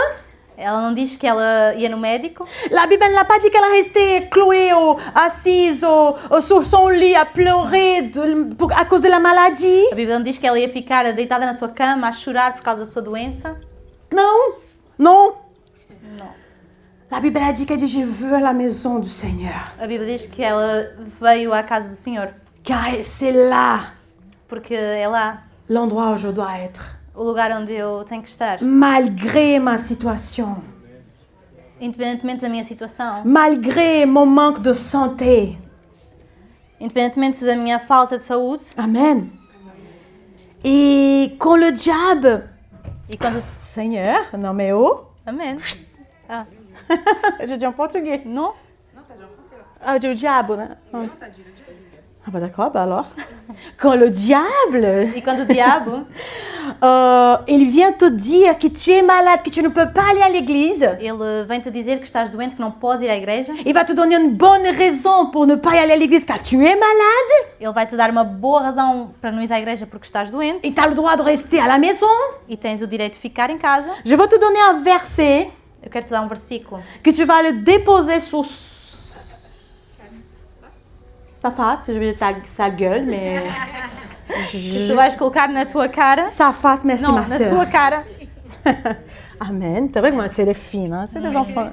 Ela não diz que ela ia no médico. La Bible n'a pas dit qu'elle restait clouée, assise sur son lit à pleurer à cause de la maladie. A Bíblia não diz que ela ia ficar deitada na sua cama a chorar por causa da sua doença. Non, non. Não. La Bible a dit qu'elle dit, je veux à la maison du Seigneur. A Bíblia diz que ela veio à casa do Senhor. Car c'est là Porque é lá l'endroit où je dois être. o lugar onde eu tenho que estar. Malgré ma situation, Independentemente da minha situação. malgré mon manque de santé. Independentemente da minha falta de saúde. Amen. Et quand le diable... E quando... Seigneur, non mais oh. Amém. Ah, Je dis en portugais. não? Ah, du diable, né? Ah bah d'accord, bah alors. Quand le diable, E quando o diabo, il vient te dire que tu es malade, que tu ne peux pas aller à l'église, ele vem te dizer que estás doente, que não podes ir à igreja. il va te donner une bonne raison pour ne pas y aller à l'église car tu es malade Ele vai te dar uma boa razão para não ir à igreja porque estás doente. et tu as le droit de rester à la maison. E tens o direito de ficar em casa. Je vais te donner un verset Eu quero te dar um versículo que tu vas le déposer sur sa face, je vais dire sa gueule, mais... que tu vais colocar na tua cara. Sa face, merci Não, ma na sœur. sua cara. Amen. C'est vrai que moi, c'est des filles, hein? C'est des enfants.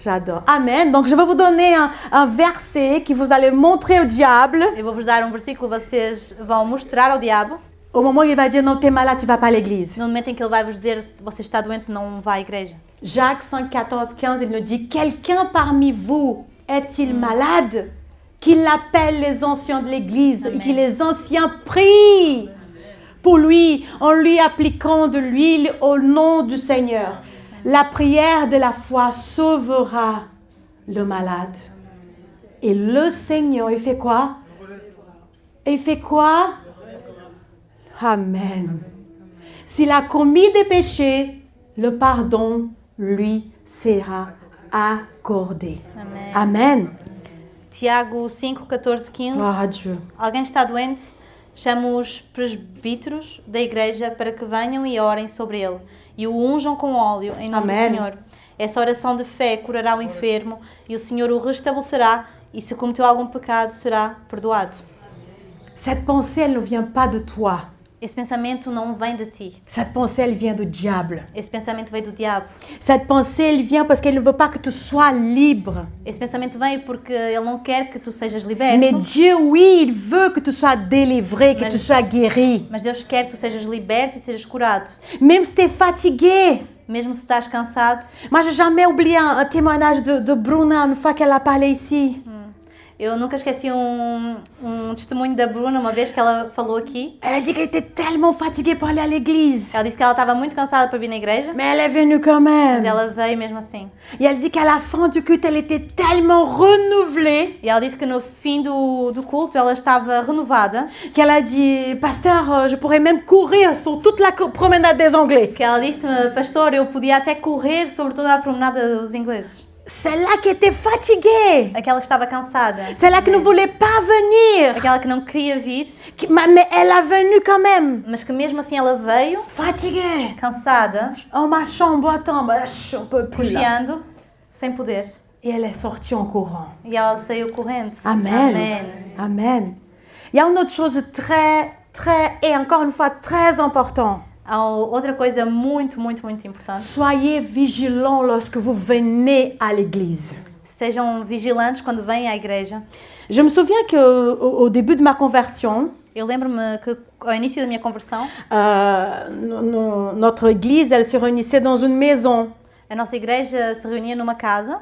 J'adore. Amen. Donc, je vais vous donner un verset que vous allez montrer au diable. Eu vou-vos dar um versículo, vocês vão mostrar ao diabo. Au moment où il va dire, non, t'es malade, tu vas pas à l'église. No momento em que ele vai vos dizer, você está doente, não vá à igreja. Jacques 5, 14, 15, il nous dit, quelqu'un parmi vous est-il malade? Qu'il appelle les anciens de l'église et que les anciens prient pour lui en lui appliquant de l'huile au nom du Seigneur. La prière de la foi sauvera le malade. Et le Seigneur, il fait quoi? Il fait quoi? Amen. S'il a commis des péchés, le pardon lui sera accordé. Amém. Amen. Tiago 5, 14, 15. Gloire à Dieu. Alguém está doente? Chama os presbíteros da igreja para que venham e orem sobre ele e o unjam com óleo em nome Amém. do Senhor. Essa oração de fé curará o enfermo e o Senhor o restabelecerá e se cometeu algum pecado será perdoado. Cette pensée, elle ne vient pas de toi. Esse pensamento não vem de ti. Cette pensée, elle vient du diable. Esse pensamento veio do diabo. Cette pensée, elle vient parce qu'elle ne veut pas que tu sois libre. Esse pensamento veio porque ele não quer que tu sejas liberto. Mais Dieu, oui, il veut que tu sois délivré, que Mais- tu sois guéri. Mas Deus quer que tu sejas liberto e sejas curado. Même si tu es fatigué. Mesmo se estás cansado. Moi, j'ai jamais oublié un témoignage de Bruna une fois qu'elle a parlé ici. Eu nunca esqueci um testemunho da Bruna, uma vez que ela falou aqui. Elle a dit qu'elle était tellement fatiguée pour aller à l'église. Ela disse que ela estava muito cansada para vir na igreja, Mais elle est venue quand mas même. ela veio mesmo assim. Et elle dit qu'à la fin du culte, elle était tellement renouvelée E ela disse que no fim do culto ela estava renovada, qu'elle a dit, pasteur, je pourrais même courir sur toute la promenade des Anglais. que ela disse, pastor, eu podia até correr sobre toda a promenada dos ingleses. Celle-là qui était fatiguée, Aquela que estava cansada, celle-là qui ne voulait pas venir, aquela que não queria vir, mais elle est venue quand même. mas que mesmo assim ela veio, Fatiguée, cansada, en marchant, en boitant, on peut plus là. cocheando, sem poder. Et elle est sortie en courant. E ela saiu correndo. Amen. Amém. Amen. Il y a une autre chose et encore une fois, très important. Há outra coisa muito, muito, muito importante. Soyez vigilants lorsque vous venez à l'église. Sejam vigilantes quando vêm à igreja. Je me souviens qu'au début de ma conversion, Eu lembro-me que ao início da minha conversão, notre église, elle se réunissait dans une maison. a nossa igreja se reunia numa casa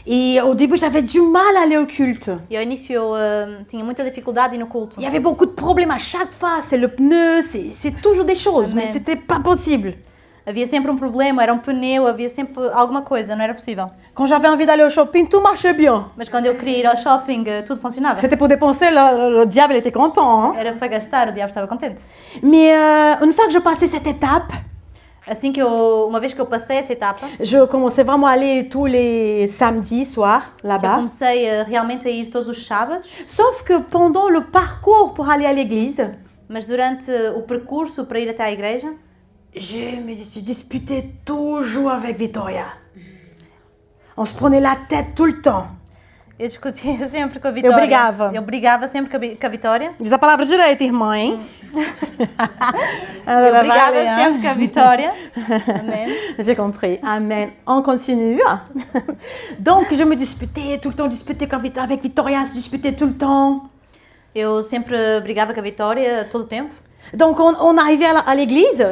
Et au début, j'avais du mal à aller au culte. E ao início eu tinha muita dificuldade em ir no culto. Il y avait beaucoup de problèmes à chaque fois. C'est le pneu, c'est toujours des choses, mais Amen. c'était pas possible. Havia sempre um problema, era um pneu, havia sempre alguma coisa, não era possível. Quand j'avais envie d'aller au shopping, tout marchait bien. Mas quando eu queria ir ao shopping, tudo funcionava. C'était pour dépenser, le diable était content. Hein? Era para gastar, o diabo estava contente. Mais une fois que je passais cette étape, Assim uma vez que eu passei essa etapa, je commençais vraiment à aller tous les samedis soirs eu là-bas. comecei realmente a ir todos os sábados, Sauf que pendant le parcours pour aller à l'église, mas durante o percurso para ir até à igreja, je me suis disputée toujours avec Victoria. On se prenait la tête tout le temps. eu discutia sempre com a Vitória. brigava. Eu brigava sempre com a Vitória. Diz a palavra direita, irmã, hein? Eu brigava sempre com a Vitória. Amém. J'ai compris. Amen. On continue. Donc, je me disputais tout le temps, disputais avec Victoria, se disputait tout le temps. Eu sempre brigava com a Vitória todo o tempo. Donc, on arrivait à l'église.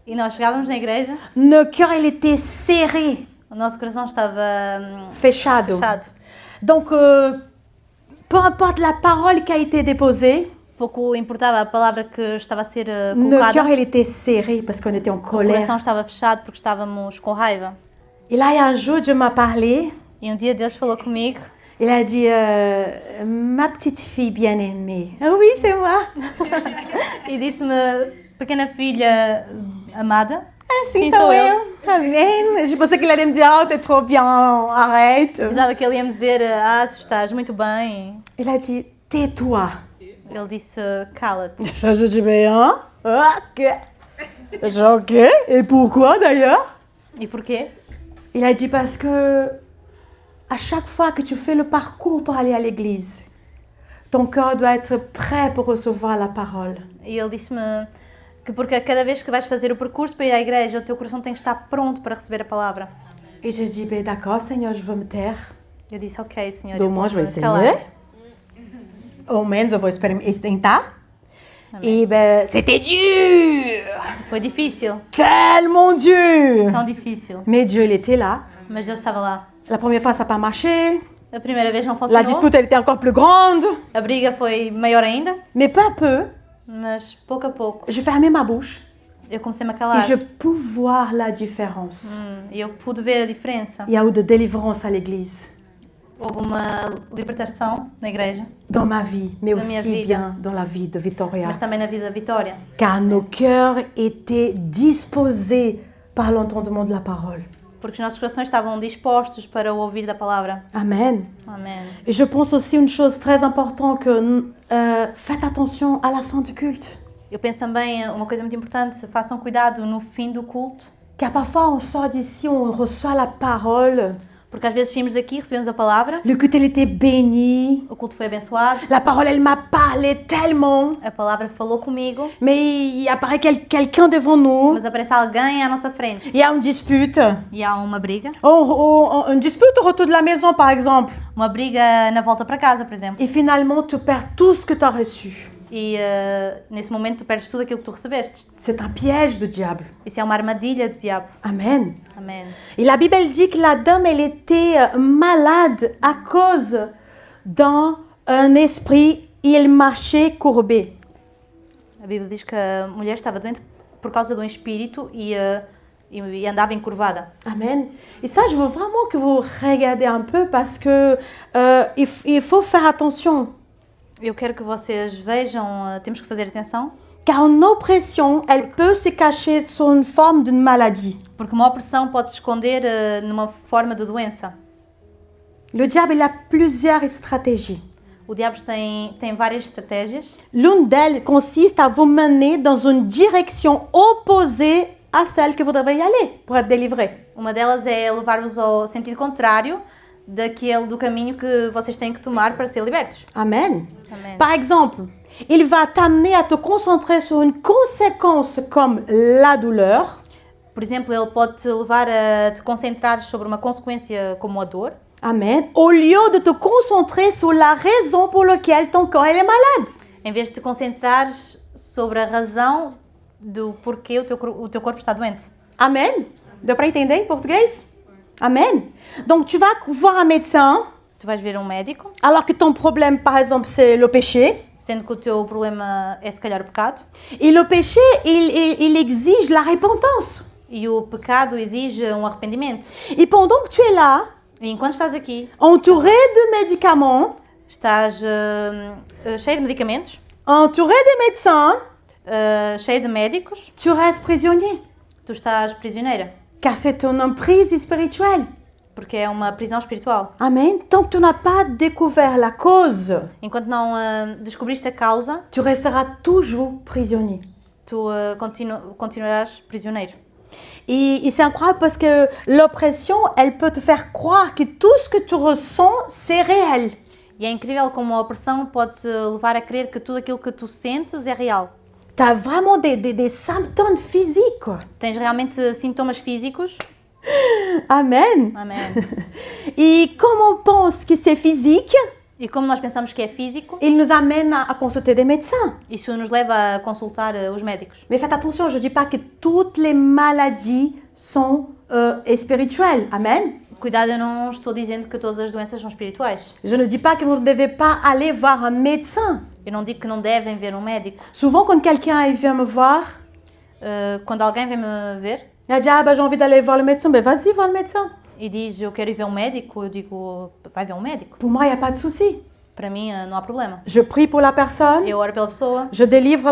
E nós chegávamos na igreja, Nos cœurs, il était serré, o nosso coração estava fechado. fechado. Donc, peu importe la parole qui a été déposée, Pouco importava a palavra que estava a ser nos cœurs, colocada. il était serré parce qu'on était en O coração colère. estava fechado porque estávamos com raiva. Et là, un jour, Dieu m'a parlé. E um dia Deus falou comigo Il a dit, ma petite fille bien-aimée. Ah oui, c'est moi. e disse-me, pequena filha amada, Sim, Sim, sou sou eu. Amém. Je pensais qu'il allait me dire, oh, t'es trop bien, arrête. pensava que ele ia me dizer, tu estás muito bem. Il a dit, tais-toi. Ele disse, cala-te. Je dis, bien, ok. J'ai ok. Et pourquoi d'ailleurs? E porquê? Il a dit, parce que à chaque fois que tu fais le parcours pour aller à l'église, ton cœur doit être prêt pour recevoir la parole. E ele disse-me que porque cada vez que vais fazer o percurso para ir à igreja, o teu coração tem que estar pronto para receber a palavra. Et je dis, ben d'accord, Seigneur, je veux me taire. Eu disse, ok, Senhor, Donc eu moi, vou je vais me calar. essayer. Au moins, je vais experimentar. Et ben, c'était dur. Foi difícil, Tellement dur. tão difícil. Mais Dieu, il était là. Mas Deus estava lá. La première fois, ça n'a pas marché. A primeira vez não La funcionou. dispute, elle était encore plus grande. A briga foi maior ainda, Mais peu à peu, mas pouco a pouco je fermais ma bouche eu comecei-me a et calar. je pouvais voir la différence. E eu pude ver a diferença. Il y a eu de délivrance à l'église, Houve uma libertação na igreja, dans ma vie, mais Dans ma aussi vie. bien dans la vie de Victoria. mas também na vida da Vitória. Car nos cœurs étaient disposés par l'entendement de la parole. Porque os nossos corações estavam dispostos para o ouvir da palavra. Amen. Amém. Et je pense aussi une chose très importante que faites attention à la fin du culte. Eu penso também uma coisa muito importante, façam cuidado no fim do culto, Car parfois on sort d'ici, on reçoit la parole, porque às vezes saímos daqui, recebemos a palavra, le culte elle était béni, o culto foi abençoado, la parole elle m'a parlé tellement, a palavra falou comigo, mais il apparaît quelqu'un devant nous, mas aparece alguém à nossa frente il y a une dispute, e há uma briga, une dispute au retour de la maison par exemple, uma briga na volta para casa, por exemplo, et finalement tu perds tout ce que tu as reçu. e nesse momento tu perdes tudo aquilo que tu recebeste. C'est un piège du diable. Isso é uma armadilha do diabo. Amen. Amém. Et la Bible elle dit que la dame, elle était malade à cause d'un esprit, il marchait courbé. A Bíblia diz que a mulher estava doente por causa de um espírito e andava encurvada. Amen. Et ça, je veux vraiment que vous regardez un peu parce que il faut faire attention. Eu quero que vocês vejam, temos que fazer atenção, Car une oppression, elle peut se cacher sous une forme d'une maladie. porque uma opressão pode se esconder numa forma de doença. Le diable, il a plusieurs stratégies. O diabo tem várias estratégias. L'une d'elles consiste à vous mener dans une direction opposée à celle que vous devez y aller pour être délivré. Uma delas é levar-vos ao sentido contrário do caminho que vocês têm que tomar para ser libertos. Amen. Amém. Par exemple, il va t'amener à te concentrer sur une conséquence comme la douleur, Por exemplo, ele pode te levar a te concentrar sobre uma consequência como a dor, amen, au lieu de te concentrer sur la raison pour laquelle ton corps il est malade. em vez de te concentrares sobre a razão do porquê o teu corpo está doente. Amen. Deu para entender em português? Amen. Donc tu vas voir un médecin Tu vais ver um médico, alors que ton problème, par exemple, c'est le péché. sendo que o teu problema é se calhar o pecado. Et le péché, il exige la repentance. E o pecado exige um arrependimento. Et pendant que tu es là, E enquanto estás aqui, entouré de médicaments, estás cheio de medicamentos, entouré de médecins, cheio de médicos, tu restes prisonnier. tu estás prisioneira. Car c'est une emprise spirituelle. Porque é uma prisão espiritual. Amen. Tant que tu n'as pas découvert la cause, Enquanto não descobriste a causa, tu resteras toujours prisonnier. tu continuarás prisioneiro. Et c'est incroyable parce que l'oppression, elle peut te faire croire que tout ce que tu ressens, c'est réel. E é incrível como a opressão pode te levar a crer que tudo aquilo que tu sentes é real. Tu as vraiment des symptômes physiques, quoi. Tens realmente sintomas físicos. Amen. Amém. Et comme on pense que c'est physique, E como nós pensamos que é físico, il nous amène à consulter des médecins. isso nos leva a consultar os médicos. Mais faites attention, je ne dis pas que toutes les maladies sont spirituelles. Amen. Cuidado, eu não estou dizendo que todas as doenças são espirituais. Je ne dis pas que vous ne devez pas aller voir un médecin. Eu não digo que não devem ver um médico. Souvent, quand quelqu'un il vient me voir, Quando alguém vem me ver il dit « Ah, ben, j'ai envie d'aller voir le médecin. » Ben, vas-y, voir le médecin. e diz eu quero ir ver um médico, eu digo vai ver um médico. Pour moi, il n'y a pas de souci. Para mim não há problema. Je prie pour la personne. Eu oro pela pessoa. Je délivre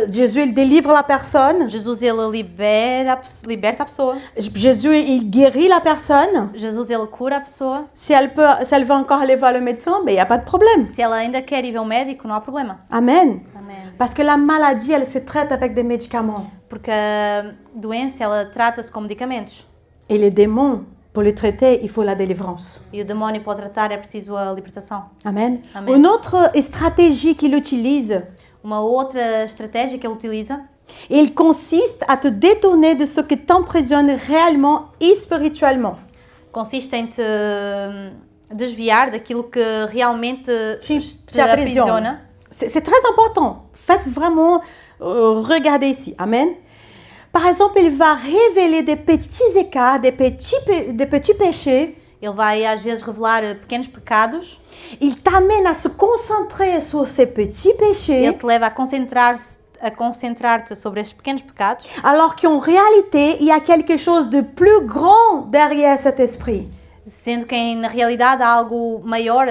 Jésus, il délivre la personne. Jesus, ele liberta a pessoa. Jésus, il guérit la personne. Jesus, ele cura a pessoa. Si elle veut encore aller voir le médecin, ben, il n'y a pas de problème. Se ela ainda quer ir ver um médico, não há problema. Amen. Amém. Parce que la maladie, elle se traite avec des médicaments. Porque a doença, ela trata-se com medicamentos. Et les démons, pour les traiter, il faut la délivrance. E o demónio para o tratar é preciso a libertação. Amen. Amen. Une autre stratégie qu'il utilise, Uma outra estratégia que ele utiliza il consiste à te détourner de ce qui t'emprisonne réellement et spirituellement. consiste em te desviar daquilo que realmente te aprisiona. C'est très important. Faites vraiment, regardez ici. Amen. Par exemple, il va révéler des petits écarts, des petits péchés. Ele vai às vezes revelar pequenos pecados. Il t'amène à se concentrer sur ces petits péchés, Ele te leva a concentrar-te sobre esses pequenos pecados, alors qu'en réalité, il y a quelque chose de plus grand derrière cet esprit. sendo que na realidade há algo maior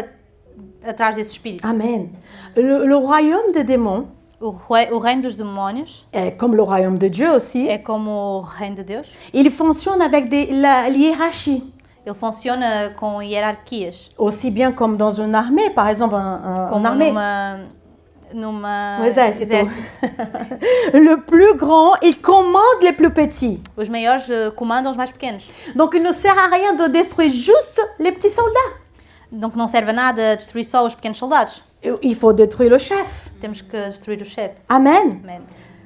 atrás desse espírito. Amen. Le royaume des démons, O reino dos demónios comme le royaume de Dieu aussi, é como o reino de Deus. il fonctionne avec la hiérarchie. Ele funciona com hierarquias, Aussi bien comme dans une armée, par exemple, como une armée. numa Um exército. exército. Le plus grand, il commande les plus petits. Os maiores comandam os mais pequenos. Donc, il ne sert à rien de détruire juste les petits soldats. Donc não serve a nada destruir só os pequenos soldados. Il faut détruire le chef. Temos que destruir o chefe. Amen. Amém.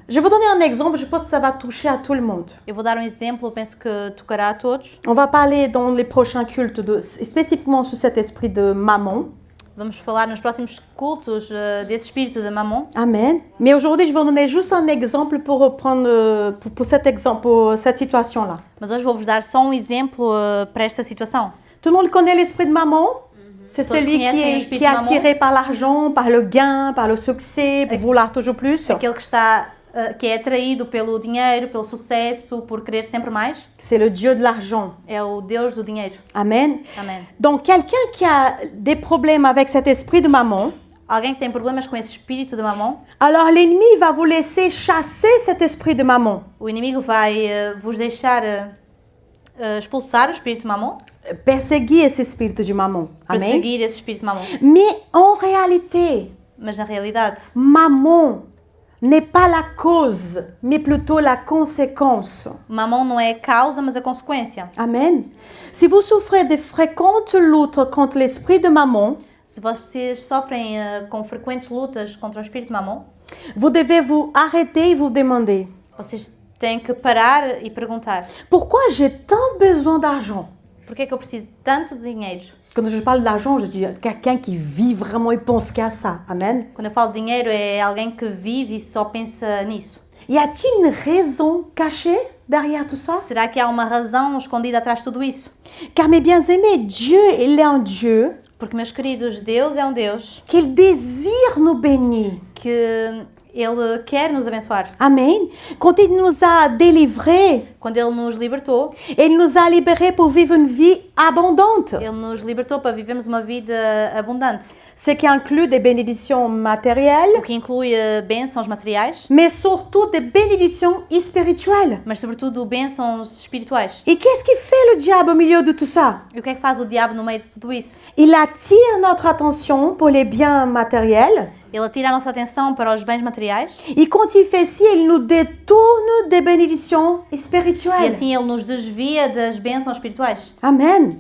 Je vais vous donner un exemple, je pense que ça va toucher à tout le monde. Eu vou dar um exemplo, penso que tocará a todos. On va parler dans les prochains cultes spécifiquement sur cet esprit de mammon. Vamos falar nos próximos cultos desse espírito de Mamon. Amen. Mais aujourd'hui, je vais vous donner juste un exemple pour reprendre pour cet exemple, pour cette situation-là. Mas hoje vou-vos dar só um exemplo para esta situação. Tout le monde connaît l'esprit de mammon. C'est Todos celui conhecem o qui espírito est de Mammon? attiré par l'argent, par le gain, par le succès, pour vouloir toujours plus. Aquele que é atraído pelo dinheiro, pelo sucesso, por querer sempre mais, C'est le Dieu de l'argent. é o Deus do dinheiro. Amen. Amém. Donc, quelqu'un qui a des problèmes avec cet esprit de mammon, Alguém que tem problemas com esse espírito de Mamon, alors l'ennemi va vous laisser chasser cet esprit de mammon. o inimigo vai vos deixar expulsar o espírito de Mamon, Perséguir esse espírito de mammon. Amen. perseguir esse espírito de Mamon. Mais en réalité, Mas na realidade, mammon n'est pas la cause, mais plutôt la conséquence. Mamon não é a causa, mas a consequência. Amen. Si vous souffrez de fréquentes luttes contre l'esprit de mammon, Se vocês sofrem com frequentes lutas contra o espírito de Mamon, vous devez vous arrêter et vous demander, vocês têm que parar e perguntar: pourquoi j'ai tant besoin d'argent? por que é que eu preciso de tanto dinheiro? Quand je parle d'argent, je dis quelqu'un qui vit vraiment et pense qu'à ça. Amen. Quando eu falo de dinheiro, é alguém que vive e só pensa nisso. Y a-t-il une raison cachée? derrière tout ça? Será que há uma razão escondida atrás de tudo isso? Car mes bien-aimés, Dieu, il est un Dieu Porque, meus queridos, Deus é um Deus qu'il désire nous bénir. que Ele quer nos abençoar. Amen. Quand il nous a délivrés, Quando Ele nos libertou, il nous a libérés pour vivre une vie abondante. Ele nos libertou para vivermos uma vida abundante, Ce qui inclut des bénédictions o matérielles, que inclui bênçãos materiais, mais surtout des bénédictions spirituelles. mas sobretudo bênçãos espirituais. Et qu'est-ce qui fait le diable au milieu de tout ça? E o que é que faz o diabo no meio de tudo isso? Il attire notre attention pour les biens matériels. Ele atira a nossa atenção para os bens materiais Et quand il fait ci, il nous détourne des bénédictions e spirituelles. assim ele nos desvia das bênçãos espirituais. Amen.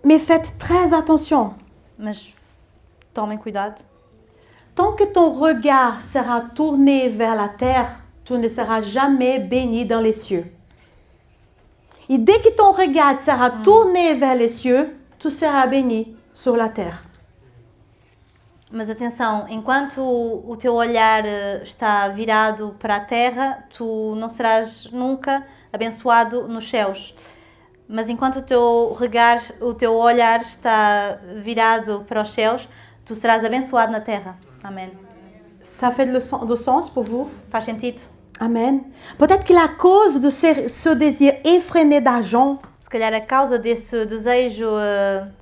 Mais faites très attention. Mas tomem cuidado. Tant que ton regard sera tourné vers la terre, tu ne seras jamais béni dans les cieux. Et dès que ton regard sera tourné vers les cieux, tu seras béni sur la terre. Mas atenção, enquanto o teu olhar está virado para a terra, tu não serás nunca abençoado nos céus. Mas enquanto o teu olhar está virado para os céus, tu serás abençoado na terra. Amém. Ça fait du sens pour vous? Faz sentido? Amen. Peut-être que la cause de ce désir effréné d'argent, Se calhar a causa desse desejo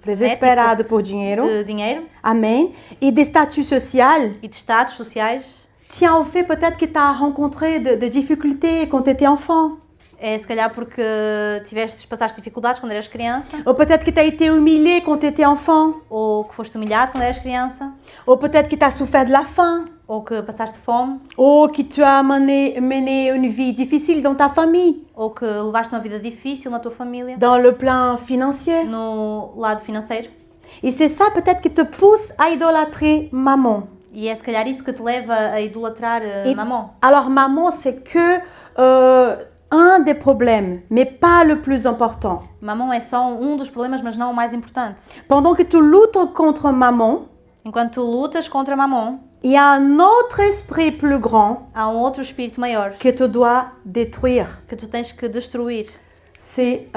désespérado por dinheiro, de dinheiro amen, et des statuts sociaux, e de status sociais tient au fait peut-être que tu as rencontré de difficultés quand tu étais enfant. é se calhar porque passaste dificuldades quando eras criança, Ou peut-être que tu as été humilié quand tu étais enfant. ou que foste humilhado quando eras criança, Ou peut-être que tu as souffert de la faim. ou que passaste fome, Ou que tu as mené une vie difficile dans ta famille, ou que levaste uma vida difícil na tua família, dans le plan financier. no lado financeiro. Et c'est ça peut-être qui te pousse à idolâtrer maman. E é se calhar isso que te leva a idolatrar Et- mamão. Alors maman, c'est que un des problèmes, mais pas le plus important. Mamão é só dos problemas, mas não o mais importante. Pendant que tu luttes contre maman, Enquanto tu lutas contra mamão, il y a un autre esprit plus grand há outro espírito maior que tu dois détruire. que tu tens que destruir. C'est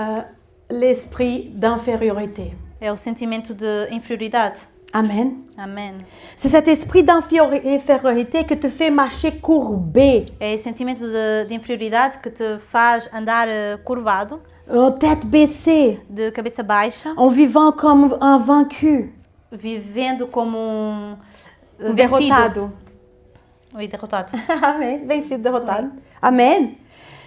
l'esprit d'infériorité. É o sentimento de inferioridade. Amen. Amém. C'est cet esprit d'infériorité que te fait marcher courbé, É esse sentimento de inferioridade que te faz andar curvado, tête baissée, de cabeça baixa, en vivant comme un vaincu, vivendo como vencido. derrotado. Oui, derrotado. Amen. Vencido, derrotado. Amen.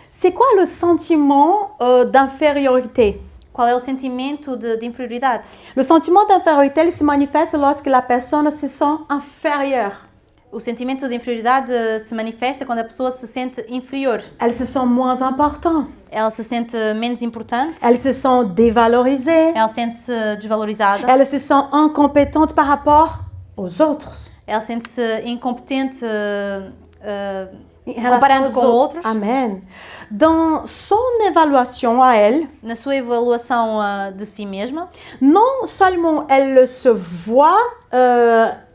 C'est quoi le sentiment d'infériorité? Qual é o sentimento de inferioridade? Le sentiment d'infériorité il se manifeste lorsque la personne se sent inférieure. O sentimento de inferioridade se manifesta quando a pessoa se sente inferior. Elle se sent moins importante. Ela se sente menos importante, Elle se sent dévalorisée. ela sente-se desvalorizada, Elle se sent incompétente par rapport aux autres. ela sente-se incompetente Em relação comparando aos com outros. outros. Amen. Dans son évaluation à elle, Na sua avaliação de si mesma, non seulement elle se voit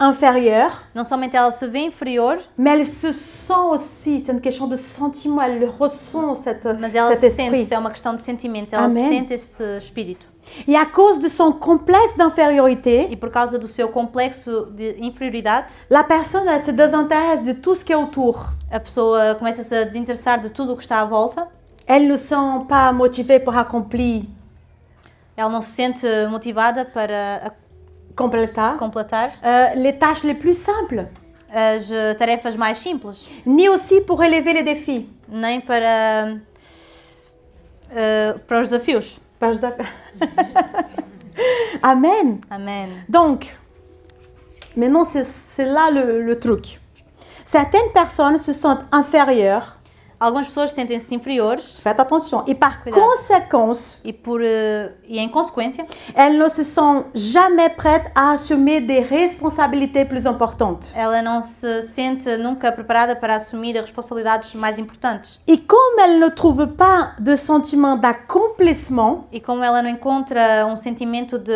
inférieure, não somente ela se vê inferior, mais elle se sent aussi, c'est une question de sentiment, elle ressent mas ela cet se esprit. sente, é uma questão de sentimento, ela Amém. sente esse espírito. Et à cause de son complexe d'infériorité, E por causa do seu complexo de inferioridade, la personne elle se désintéresse de tout ce qui est autour. a pessoa começa-se a desinteressar de tudo o que está à volta, Elle ne se sent pas motivée pour accomplir, ela não se sente motivada para compléter completar les tâches les plus simples, as tarefas mais simples, ni aussi pour relever les défis. nem para os desafios. Page d'affaires. Amen. Amém. Donc, maintenant c'est là le truc. Certaines personnes se sentent inférieures, Algumas pessoas sentem-se inferiores faites attention, et par Cuidado. conséquence, e em consequência, elles ne se sentent jamais prêtes à assumer des responsabilités plus importantes. ela não se sente nunca preparada para assumir as responsabilidades mais importantes. Et comme elles ne trouvent pas de sentiment d'accomplissement, E como ela não encontra um sentimento de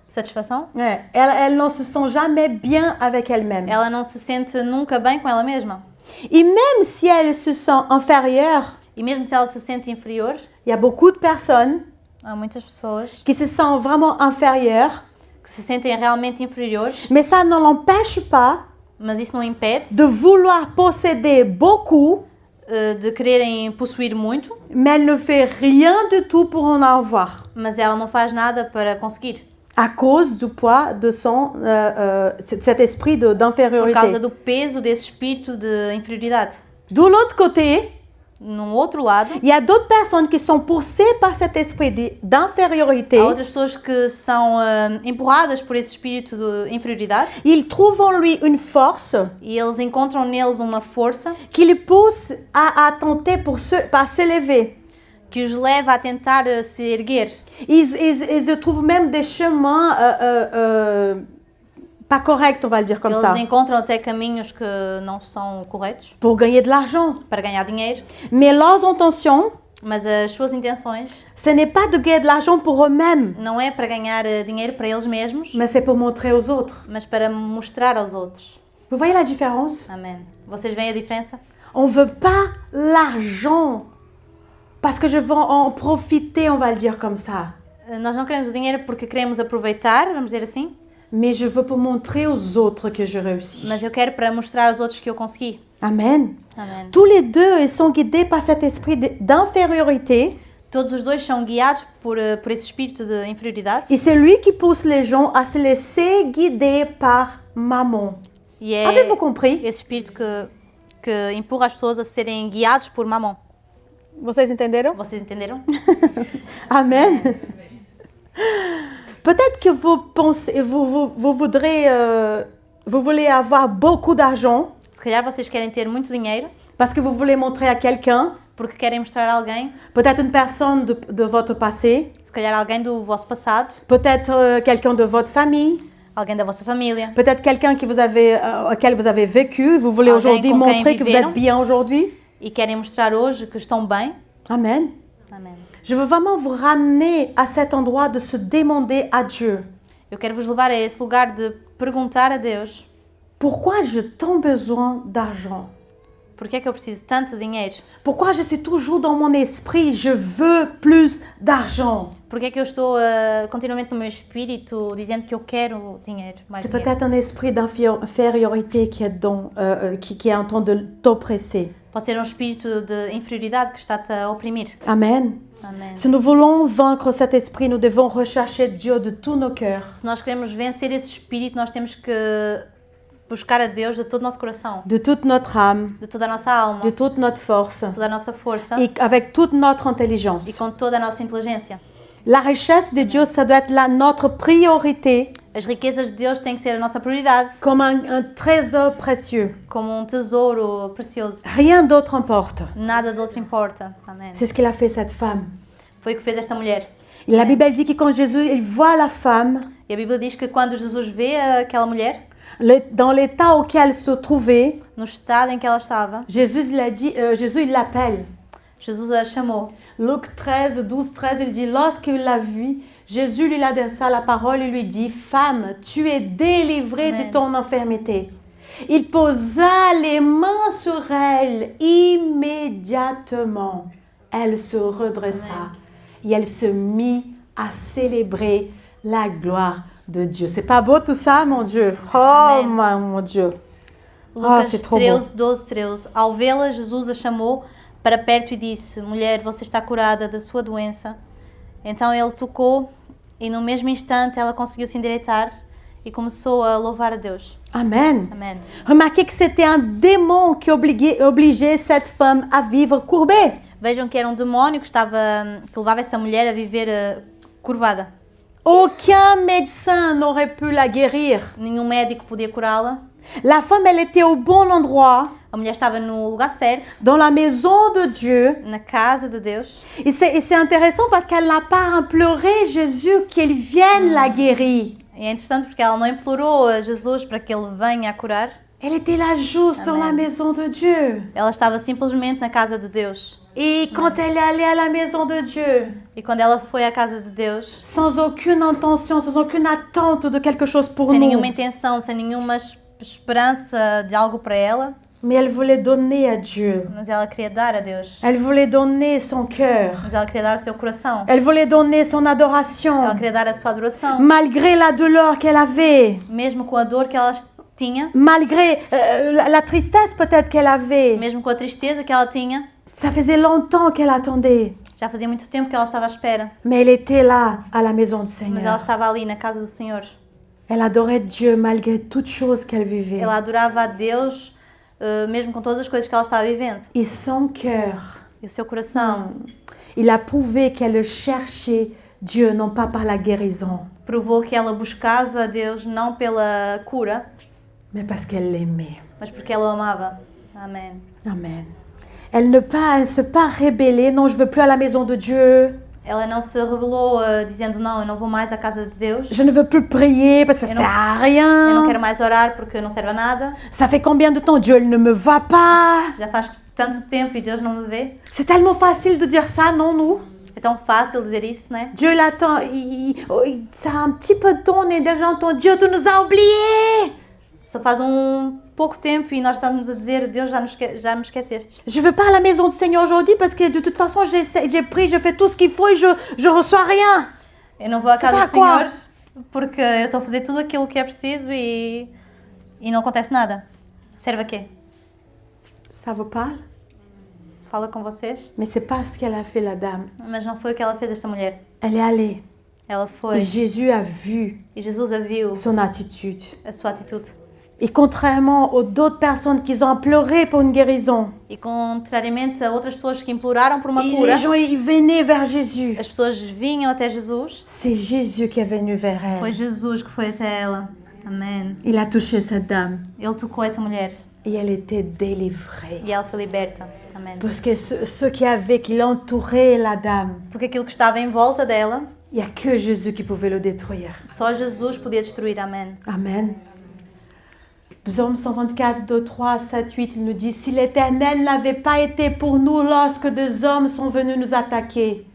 satisfação, elles ne se sentent jamais bien avec elles-mêmes. ela não se sente nunca bem com ela mesma. Et même si elle se sent inférieure, E mesmo se ela se sente inferior, il y a beaucoup de personnes há muitas pessoas qui se sentent vraiment inférieures, que se sentem realmente inferiores, mais ça ne l'empêche pas mas isso não impede de vouloir posséder beaucoup, de quererem possuir muito, mais elle ne fait rien du tout pour en avoir, mas ela não faz nada para conseguir, à cause du poids de cet esprit por causa d'infériorité. do peso desse espírito de inferioridade. De l'autre côté, No outro lado, il y a d'autres personnes qui sont poussées par cet esprit d'infériorité. há outras pessoas que são empurradas por esse espírito de inferioridade Ils trouvent en lui une force e eles encontram neles uma força qui les pousse à tenter par s'élever. que os leva a tentar se erguer. Ils trouvent même des chemins pas corrects, on va le dire comme Eles ça, encontram até caminhos que não são corretos pour gagner de l'argent. para ganhar dinheiro, Mais leurs intentions, mas as suas intenções ce n'est pas de gagner de l'argent pour eux-mêmes, não é para ganhar dinheiro para eles mesmos, mais c'est pour montrer aux autres. mas para mostrar aos outros. Vous voyez la différence? Amém. Vocês veem a diferença? On ne veut pas l'argent parce que je veux en profiter, on va le dire comme ça. Nós não queremos o dinheiro porque queremos aproveitar, vamos dizer assim, Mais je veux pour montrer aux autres que je réussis. mas eu quero para mostrar aos outros que eu consegui. Amen. Amém. Tous les deux, ils sont guidés par cet esprit d'infériorité. Todos os dois são guiados por esse espírito de inferioridade Et c'est lui qui pousse les gens à se laisser guider par maman. e é Avez-vous compris? esse espírito que empurra as pessoas a serem guiados por mamão. Vocês entenderam? Vocês entenderam? Amen. Peut-être que vous pensez, vous voulez avoir beaucoup d'argent Se calhar vocês querem ter muito dinheiro parce que vous voulez montrer à quelqu'un, porque querem mostrar a alguém, peut-être une personne de votre passé, se calhar alguém do vosso passado, peut-être quelqu'un de votre famille, alguém da vossa família, peut-être quelqu'un auquel vous avez vécu. Vous voulez Alguém aujourd'hui com quem montrer que vous viveram. êtes bien aujourd'hui. e querem mostrar hoje que estão bem. Amen. Amém. Je veux vraiment vous ramener à cet endroit de se demander à Dieu. Eu quero vos levar a esse lugar de perguntar a Deus Pourquoi j'ai tant besoin d'argent? porque é que eu preciso tanto de dinheiro? Pourquoi je suis toujours dans mon esprit, je veux plus d'argent? Porque é que eu estou continuamente no meu espírito dizendo que eu quero dinheiro, mais C'est dinheiro? peut-être un esprit d'infériorité qui est en train de t'oppresser. Pode ser um espírito de inferioridade que está-te a oprimir. Amen. Amém. Si nous voulons vaincre cet esprit, nous devons rechercher Dieu de tous nos cœurs, Se nós queremos vencer esse espírito, nós temos que buscar a Deus de todo o nosso coração, de toute notre âme, de toda a nossa alma, de toute notre force de toda a nossa força et avec toute notre e intelligence. com toda a nossa inteligência. La richesse de Dieu, ça doit être notre priorité, As riquezas de Deus têm que ser a nossa prioridade, comme un trésor précieux. como um tesouro precioso. Rien d'autre importe. Nada de outro importa. Amém. C'est ce qu'il a fait cette femme. Foi o que fez esta mulher. Et la Bible dit que quand Jésus il voit la femme, E a Bíblia diz que quando Jesus vê aquela mulher, dans l'état auquel elle se trouvait, no estado em que ela estava, Jésus il l'appelle. Jesus a chamou. Luc 13, 12, 13, il dit, lorsqu'il l'a vue, Jésus lui adressa la parole et lui dit, femme, tu es délivrée Amen. de ton infirmité. Il posa les mains sur elle immédiatement. Elle se redressa et elle se mit à célébrer la gloire de Dieu. C'est pas beau tout ça, mon Dieu? Oh, mon Dieu. Lucas c'est trop beau. 13, 12, 13. Ao vê-la, Jesus a chamou para perto e disse, mulher, você está curada da sua doença. Então ele tocou e no mesmo instante ela conseguiu se endireitar e começou a louvar a Deus. Amen. Amém. Remarquez que c'était un démon qui obligeait cette femme à vivre courbée. Vejam que era um demónio que levava essa mulher a viver curvada. Aucun médecin n'aurait pu la guérir. Nenhum médico podia curá-la. La femme, elle était au bon endroit, A mulher estava no lugar certo, dans la maison de Dieu. na casa de Deus. Et c'est intéressant parce qu'elle n'a pas imploré Jésus qu'il vienne la guérir. E é interessante porque ela não implorou a Jesus para que ele venha a curar. Elle était là juste dans la Amen. maison de Dieu. Ela estava simplesmente na casa de Deus. Et quand elle est allée à la maison de Dieu, E quando ela foi à casa de Deus, sans aucune intention, sans aucune attente de quelque chose pour sem nous, nenhuma intenção, sem nenhuma esperança de algo para ela, Mais elle voulait donner à Dieu. Mas ela queria dar a Deus. Elle voulait donner son cœur. Mas ela queria dar o seu coração. Elle voulait donner son adoration. Ela queria dar a sua adoração. Malgré la douleur qu'elle avait. Mesmo com a dor que ela tinha. Malgré la tristesse peut-être qu'elle avait. Mesmo com a tristeza que ela tinha. Ça faisait longtemps qu'elle attendait. Já fazia muito tempo que ela estava à espera. Mais elle était là, à la maison du Mas ela Seigneur. estava ali na casa do Senhor. Elle adorait Dieu malgré toutes choses qu'elle vivait. Ela adorava a Deus, mesmo com todas as coisas que ela estava vivendo. Et son cœur, E o seu coração il a prouvé qu'elle cherchait Dieu, non pas par la guérison, provou que ela buscava a Deus não pela cura, mais parce qu'elle l'aimait. mas porque ela o amava. Amém. Amen. Elle ne s'est pas rebellée. Non, je veux plus à la maison de Dieu. Ela não se rebelou dizendo não, eu não vou mais à casa de Deus. Je ne veux plus prier parce que ça Et non- sert à Eu não rien. quero mais orar porque não serve a nada. Ça fait combien de temps Dieu il ne me voit pas? Já faz tanto tempo e Deus não me vê. C'est tellement facile de dire ça, non, nous? É tão fácil dizer isso, né? Dieu il attend, ça a un petit peu de temps, on est déjà entendu. Dieu, tu nous as oubliés. Só faz pouco tempo e nós estamos a dizer Deus já me esqueceste. Je veux pas à la maison du Seigneur aujourd'hui parce que de toute façon j'ai pris, je fais tout ce qu'il faut et je reçois rien. Eu não vou à casa Ça do sert à quoi? Senhor porque eu estou a fazer tudo aquilo que é preciso e não acontece nada. Serve a quê? Ça vous parle? Fala com vocês. Mais c'est pas ce qu'elle a fait la dame. Mas não foi o que ela fez, esta mulher. Elle est allée. Ela Et foi Jésus a vu e Jesus a viu, son attitude. a sua atitude. Et contrairement aux d'autres personnes qui ont pleuré pour une guérison, E contrariamente a outras pessoas que imploraram por uma et cura, les gens ils venaient vers Jésus. as pessoas vinham até Jesus. C'est Jésus qui est venu vers Foi elle. Jesus que foi até ela. Amém. Il a touché cette dame Ele tocou essa mulher et elle était délivrée. e ela foi liberta. Amém. Parce que ceux qui l'entouraient la dame, Porque aquilo que estava em volta dela, il n'y a que Jésus qui pouvait le détruire. só Jesus podia destruir. Amém. Amen. Psaume 124, 2, 3, 7, 8, il nous dit, si l'Éternel n'avait pas été pour nous lorsque des hommes sont venus nous attaquer,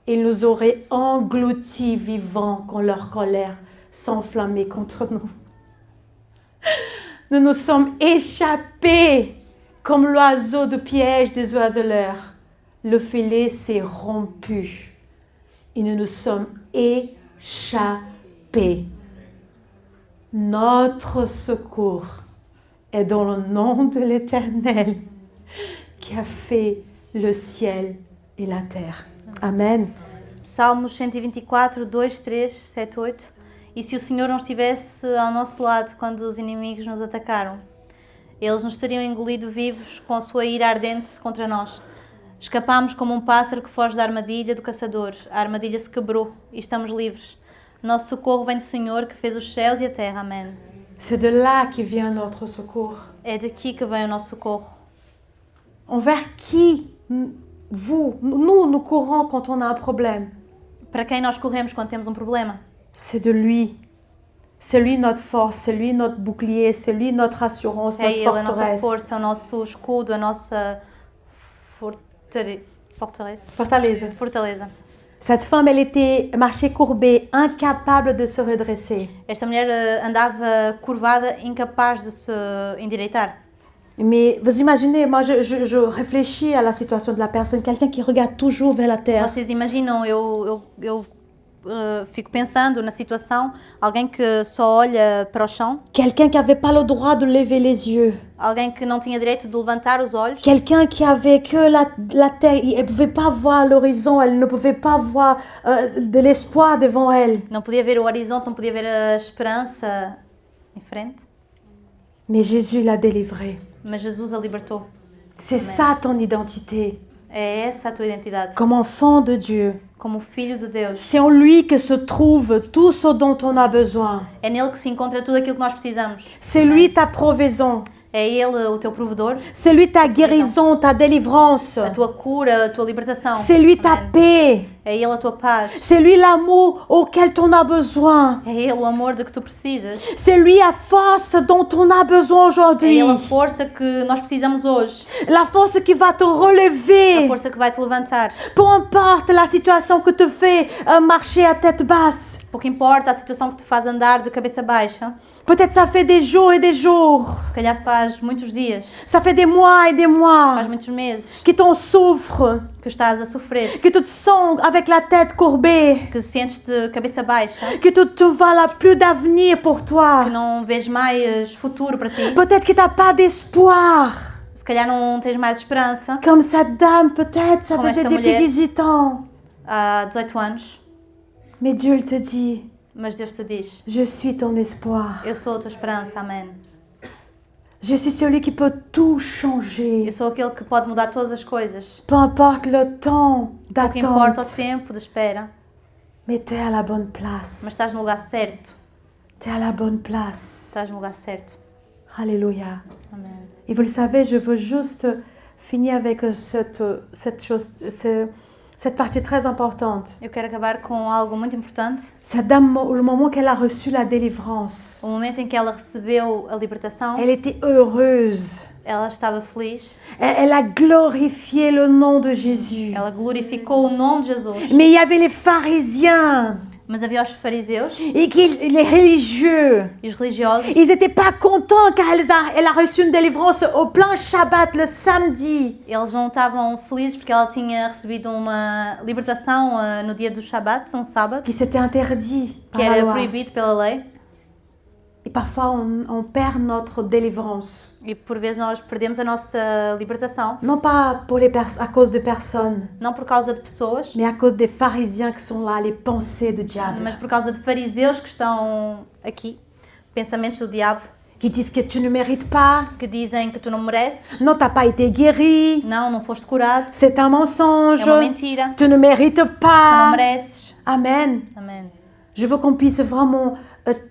ils nous auraient engloutis vivants quand leur colère s'enflammait contre nous. Nous nous sommes échappés comme l'oiseau de piège des oiseleurs. Le filet s'est rompu et nous nous sommes échappés. Notre secours est dans le nom de l'Éternel qui a fait le ciel et la terre. Amen. Salmos 124, 2, 3, 7, 8. E se o Senhor não estivesse ao nosso lado quando os inimigos nos atacaram, eles nos teriam engolido vivos com a sua ira ardente contra nós. Escapámos como um pássaro que foge da armadilha do caçador. A armadilha se quebrou e estamos livres. Nosso socorro vem do Senhor que fez os céus e a terra. Amém. C'est de là que vient notre secours. É daqui que vem o nosso socorro. Envers qui nous courons quand on a un problème? Para quem nós corremos quando temos um problema? C'est de lui. C'est lui notre force, c'est lui notre bouclier, c'est lui notre assurance, É notre Ele a nossa forteresse. força, o nosso escudo, a nossa fortaleza. Fortaleza. Cette femme, elle était marchée courbée, incapable de se redresser. Esta mulher andava curvada, incapaz de se endireitar. Mais vous imaginez, moi je réfléchis à la situation de la personne, quelqu'un qui regarde toujours vers la terre. Vocês imaginam, eu fico pensando na situação, alguém que só olha para o chão, Quelqu'un qui n'avait pas le droit de lever les yeux. alguém que não tinha direito de levantar os olhos, Quelqu'un qui avait que la terre, elle ne pouvait pas voir l'horizon, elle ne pouvait pas voir de l'espoir devant elle. não podia ver o horizonte, não podia ver a esperança em frente, Mais Jésus l'a délivrée. mas Jesus a libertou. C'est ça ton identité, É essa a tua identidade, comme enfant de Dieu. como filho de Deus. C'est en lui que se trouve tout ce dont on a besoin. É nele que se encontra tudo aquilo que nós precisamos. C'est lui ta provision. É Ele o teu provedor, C'est lui ta guérison, ta délivrance. a tua cura, a tua libertação. C'est lui ta Amém. paix. É Ele a tua paz. C'est lui l'amour auquel tu as besoin. É Ele o amor de que tu precisas. C'est lui la force dont on a besoin É aujourd'hui. Ele a força que nós precisamos hoje. La force qui va te A relever. força que vai te levantar. Peu importe la situation que te fait marcher à tête basse. Pouco importa a situação que te faz andar de cabeça baixa. Peut-être ça fait des jours et des jours. Se calhar faz muitos dias, Ça fait des mois et des faz mois muitos meses que t'en souffres, que estás a sofrer, que tu te sens avec la tête courbée, que sentes de cabeça baixa, que tu ne vois là plus d'avenir pour toi. que não vês mais futuro para ti. Peut-être que tu n'as pas d'espoir. Se calhar não tens mais esperança. Comme cette dame, peut-être, ça Comme faisait esta depuis mulher. 18 ans. Há 18 anos, Mais Dieu, il te dit, mas Deus te diz: je suis ton espoir. eu sou a tua esperança, amém. Je suis celui qui peut tout Eu changer. sou aquele que pode mudar todas as coisas. Peu importe le temps O que importa é o d'attente. tempo de espera, Mais tu es à la bonne place. mas estás no lugar certo. Tu es à la bonne place. Estás no lugar certo. Alléluia. Amém. Et vous le savez, je veux juste finir avec cette partie très importante. Eu quero acabar com algo muito importante. Cette dame, le moment qu'elle a reçu la délivrance, O momento em que ela recebeu a libertação, elle était heureuse. ela estava feliz. Elle a glorifié le nom de Jésus. Ela glorificou o nome de Jesus. Mais il y avait les pharisiens Mas havia os fariseus et les religieux. e os religiosos. Ils n'étaient pas contents car elle a reçu une délivrance au plein Shabbat le samedi. Eles não estavam felizes porque ela tinha recebido uma libertação no dia do Shabat, um sábado, Qui s'était interdit que par la era loi. proibido pela lei. Et parfois on perd notre délivrance. E por vezes nós perdemos a nossa libertação, Non pas pour à cause de personnes, não por causa de pessoas, mais à cause des pharisiens qui sont là, les pensées du diable. mas por causa de fariseus que estão aqui, pensamentos do diabo, Qui disent que tu ne mérites pas. que dizem que tu não mereces, Non, tu n'as pas été guéri. não foste curado, C'est un mensonge. é uma mentira, Tu ne mérites tu não pas. mereces. Amen. Amém. Je veux qu'on puisse vraiment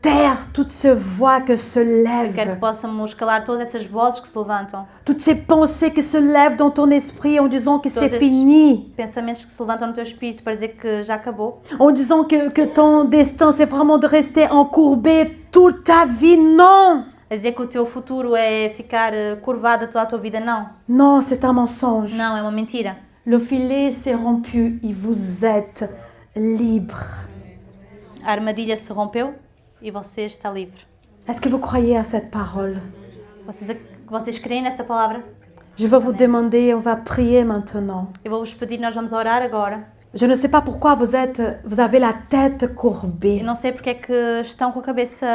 taire toutes ces voix que se Eu quero que lèvent. possamos calar todas essas vozes que se levantam, Toutes ces pensées qui se lèvent dans ton esprit en disant que c'est Todas fini. pensamentos que se levantam no teu espírito para dizer que já acabou, En disant que ton destin, c'est vraiment de rester encourbé toute ta vie. Non. a dizer que o teu futuro é ficar curvado toda a tua vida. Não, Non, c'est un mensonge. não, é uma mentira. Le filet s'est rompu et vous êtes libre. A armadilha se rompeu e você está livre. Est-ce que vous croyez à cette parole? Vocês creem nessa palavra? Je vais vous demander, on va prier maintenant. Eu vou-vos pedir, nós vamos orar agora. Je ne sais pas pourquoi vous avez la tête Eu courbée. não sei porque é que estão com a cabeça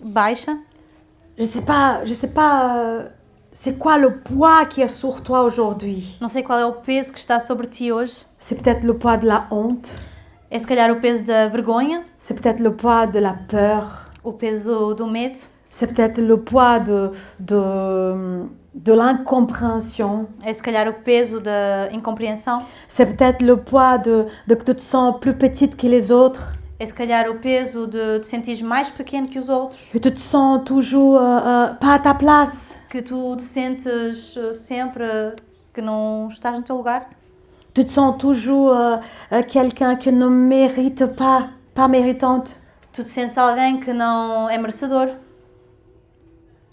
baixa. Je sais pas, c'est quoi le poids qui est sur toi aujourd'hui? Não sei qual é o peso que está sobre ti hoje. C'est peut-être le poids de la honte. É se calhar o peso da vergonha, C'est peut-être le poids de la peur. o peso do medo, C'est peut-être le poids de l'incompréhension. é se calhar o peso da incompreensão, C'est peut-être le poids de que tu te sens plus petite que les autres. é se calhar o peso de te sentires mais pequeno que os outros, Que tu te sens toujours pas à ta place. que tu te sentes sempre que não estás no teu lugar, Tu te sens toujours quelqu'un qui ne mérite pas méritante. tu te sentes alguém que não é merecedor.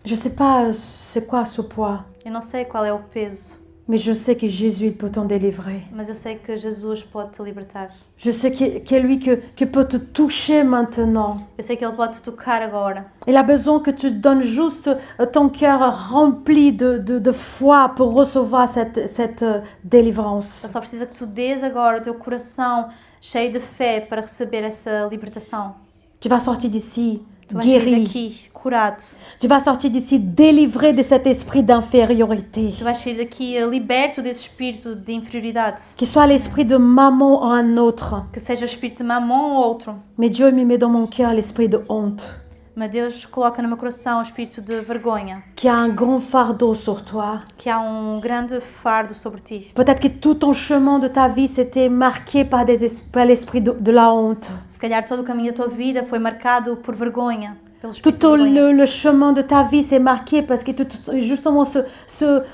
Je sais pas c'est quoi ce poids, Eu não sei qual é o peso, mais je sais que Jésus il peut t'en délivrer. mas eu sei que Jesus pode te libertar. Je sais qu'il est lui qui peut te toucher maintenant. Eu sei que Ele pode te tocar agora. Il a besoin que tu donnes juste ton cœur rempli de foi pour recevoir cette délivrance. Ele só precisa que tu dês agora o teu coração cheio de fé para receber essa libertação. Tu vas sortir d'ici Tu vais sair guéri. daqui curado. Tu vas sortir d'ici délivré de cet esprit d'infériorité. Tu vais sair daqui liberto desse espírito de inferioridade. Qu'il soit l'esprit de maman en un autre. Que seja o espírito de mamão ou outro. Mais Dieu me met dans mon cœur l'esprit de honte. Mas Deus coloca no meu coração o espírito de vergonha. Qu'il y a un grand fardeau sur toi. Que há grande fardo sobre ti. Peut-être que tout ton chemin de ta vie s'était marqué par l'esprit de la honte. Se calhar todo o caminho da tua vida foi marcado por vergonha. Pelo Tout espírito de vergonha. le chemin de ta vie s'est marqué parce que justement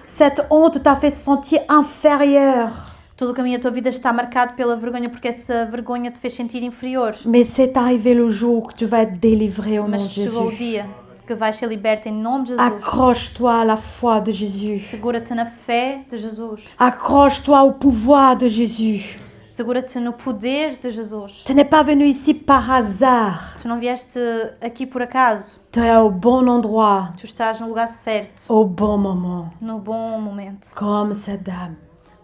cette honte t'a fait se sentir inférieur. Todo o caminho da tua vida está marcado pela vergonha porque essa vergonha te fez sentir inferior. Mais c'est arrivé le jour que tu vas être délivré au nom Mas de chegou o Jésus. dia que vais ser liberto em nome de Jesus. Accroche-toi à la foi de Jésus. Segura-te na fé de Jesus. Accroche-toi au pouvoir de Jésus. Segura-te no poder de Jesus. Tu n'es pas venu ici par hasard. Tu não vieste aqui por acaso. Tu es au bon endroit, Tu estás no lugar certo, au bon moment, no bom momento, comme cette dame.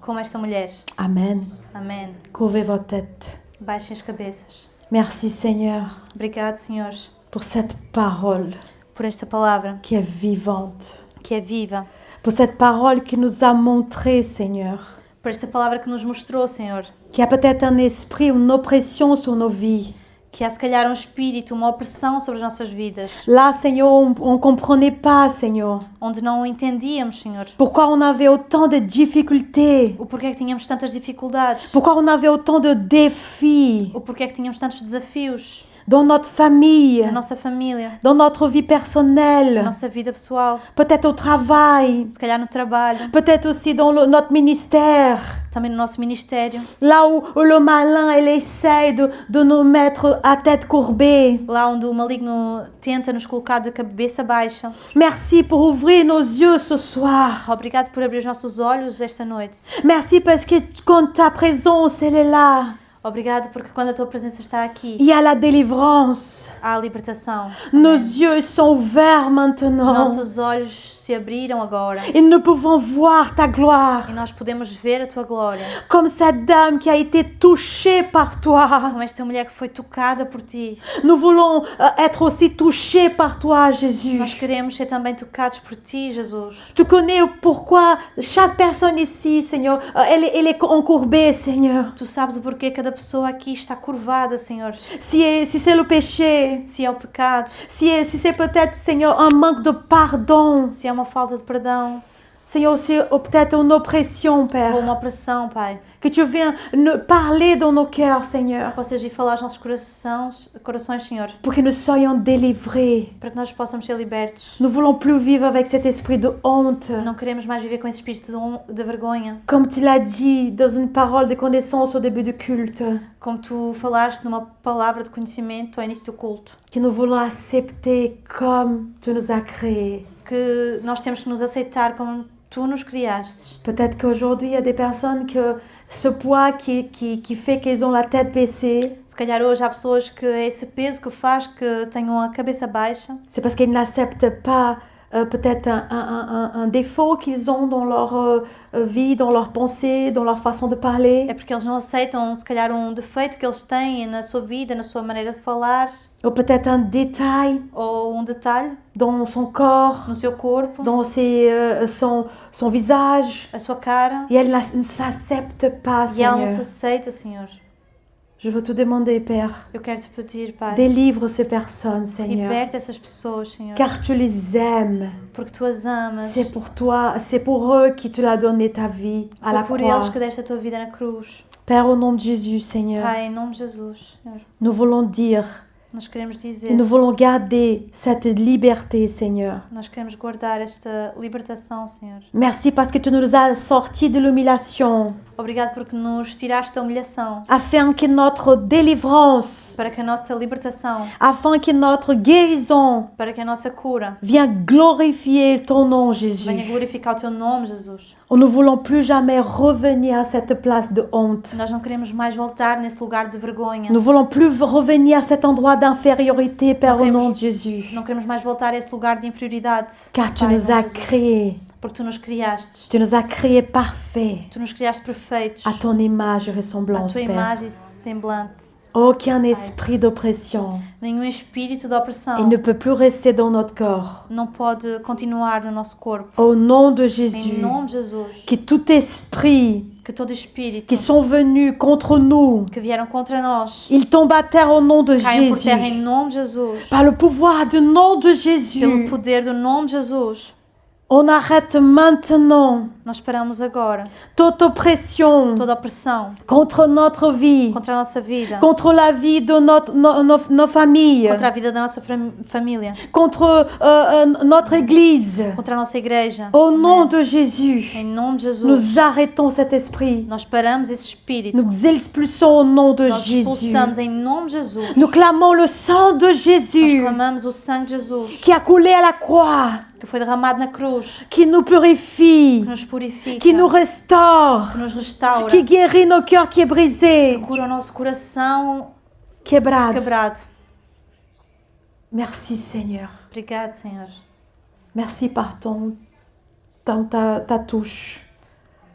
como esta mulher. Amen. Amém. Couvrez vos têtes. Baixem as cabeças. Merci Seigneur Obrigado, Senhor, pour cette parole por esta palavra qui est vivante. que é viva. Pour cette parole qui nous a montré, Seigneur, Por esta palavra que nos mostrou, Senhor, qu'il y a peut-être un esprit, une oppression sur nos vies. que há se calhar um espírito, uma opressão sobre as nossas vidas, Là, Seigneur, on ne comprenait pas, Seigneur, onde não o entendíamos, Senhor. pourquoi on avait autant de difficultés, O porquê é que tínhamos tantas dificuldades, pourquoi on avait autant de défis o porquê é que tínhamos tantos desafios dans notre famille, na nossa família, dans notre vie na personnelle, nossa vida pessoal, peut-être au travail, se calhar no trabalho, peut-être aussi dans notre ministère. também no nosso ministério, Là où le malin, il essaye de nous mettre à tête courbée. lá onde o maligno tenta nos colocar de cabeça baixa. Merci pour ouvrir nos yeux ce soir. Obrigado por abrir os nossos olhos esta noite. Merci parce que quand ta présence, elle est là, Obrigado porque quando a tua presença está aqui, il y a la délivrance. há a libertação. Nos Amém. yeux sont ouverts Os maintenant. nossos olhos se abriram agora Et nous pouvons voir ta gloire. e nós podemos ver a tua glória. Comme cette dame qui a été touchée par toi. Como esta mulher que foi tocada por ti. Nous voulons être aussi touchés par toi, Nós Jésus. queremos ser também tocados por ti, Jesus. Tu connais pourquoi chaque personne ici, Seigneur, elle est encourbée, Seigneur. Tu sabes o porquê cada pessoa aqui está curvada, Senhor. Si c'est le péché, Se é o pecado, si c'est peut-être, Seigneur, un manque de pardon, se é uma falta de perdão Seigneur, c'est peut-être une oppression, ou Père. uma opressão, Pai. Que tu viennes parler dans nos cœurs, Seigneur, Possas vir falar aos nossos corações, Senhor, pour que nous soyons délivrés. para que nós possamos ser libertos. Nous voulons plus vivre avec cet esprit de honte. Não queremos mais viver com esse espírito de vergonha. Comme tu l'as dit dans une parole de connaissance au début du culte, Como tu falaste numa palavra de conhecimento ao início do culto. que nous voulons accepter comme tu nous as créés. Que nós temos que nos aceitar como tu nos criastes. Peut-être qu'aujourd'hui, il y a des personnes que ce poids qui fait qu'ils ont la tête baissée, Se calhar hoje há pessoas que é esse peso que faz que tenham a cabeça baixa. c'est parce qu'ils n'acceptent pas peut-être un défaut qu'ils ont dans leur vie, dans leur pensée, dans leur façon de parler. É porque eles não aceitam, se calhar, um defeito que eles têm na sua vida, na sua maneira de falar, Ou peut-être un détail ou um detalhe dans son corps, no seu corpo, dans son visage. a sua cara, Et elle ne s'accepte pas, e ela não se Seigneur. aceita, Senhor. Je veux te demander, Père, Eu quero te pedir, Pai, délivre ces personnes, Seigneur. liberte essas pessoas, Senhor, Car tu les aimes. porque tu as amas. C'est pour toi, c'est pour eux qui tu l'as donné ta vie à la Foi por eles croix. que deste a tua vida na cruz. Père, au nom de Jésus, Seigneur, Pai, em nome de Jesus, Senhor, nous voulons dire nós queremos dizer, et nous voulons garder cette liberté, Seigneur. nós queremos guardar esta libertação, Senhor. Merci parce que tu nous as sortis de l'humiliation, Obrigado porque nos tiraste da humilhação, afin que notre délivrance, para que a nossa libertação, afin que notre guérison para que a nossa cura vienne glorifier ton nom, venha Jésus. glorificar o teu nome, Jesus. Nous ne voulons plus jamais revenir à cette place de honte. Nós não queremos mais voltar nesse lugar de vergonha. Nous ne voulons plus revenir à cet endroit d'infériorité, Père, au nom de Jésus. Não queremos mais voltar a esse lugar de inferioridade. Car tu Pai, em nous nome as de Jesus. créés. Porque tu nos criaste. Tu nous as créés parfaits, Tu nos criaste perfeitos. à ton image et À ressemblance, tua Père. imagem e semblante. Aucun esprit d'oppression. Nenhum espírito de Il opressão ne peut plus rester dans notre corps. não pode continuar no nosso corpo. Au nom de Em Jésus, nome de Jesus. que tout esprit Que todo espírito qui sont venus contre nous, que vieram contra nós ils tombent à terre au nom de caiam por terra em Jésus. nome de Jesus. Par le pouvoir du nom de Pelo Jésus, poder do nome de Jesus. on arrête maintenant Nós paramos agora toute oppression toda opressão contre notre vie, contra a nossa vida, contre la vie de nos familles, contra a vida da nossa família, contre notre Église. contra a nossa igreja. Au nom Amém. de Jésus, Em nome de Jesus, nous arrêtons cet esprit. nós paramos esse espírito. Nous expulsons au nom de Nós Jésus. expulsamos em nome de Jesus. Nous clamons le sang de Nós Jésus clamamos o sangue de Jesus qui a coulé à la croix que foi derramado na cruz, qui nous que purifie, nos purifica, qui nous restaure, que nos restaura, qui guérit nos cœurs qui est brisé, que cura o nosso coração quebrado. quebrado. Merci Seigneur. Obrigado, Senhor. Merci par ta touche.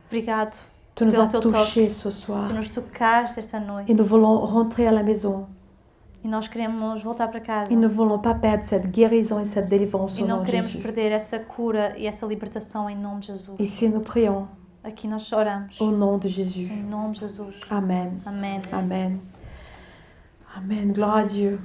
Obrigado Tu nous pelo as teu touchés toque. ce soir. Tu nos tocaste esta noite. Et nous voulons rentrer à la maison. E nós queremos voltar para casa. Et nous ne voulons pas perdre cette guérison et cette délivrance E au nom não de queremos Jésus. perder essa cura e essa libertação em nome de Jesus. Ici nous prions Aqui nós oramos. au nom de Jésus. Em nome de Jesus. Amen. Amém. Amen. Amen. Gloire à Dieu.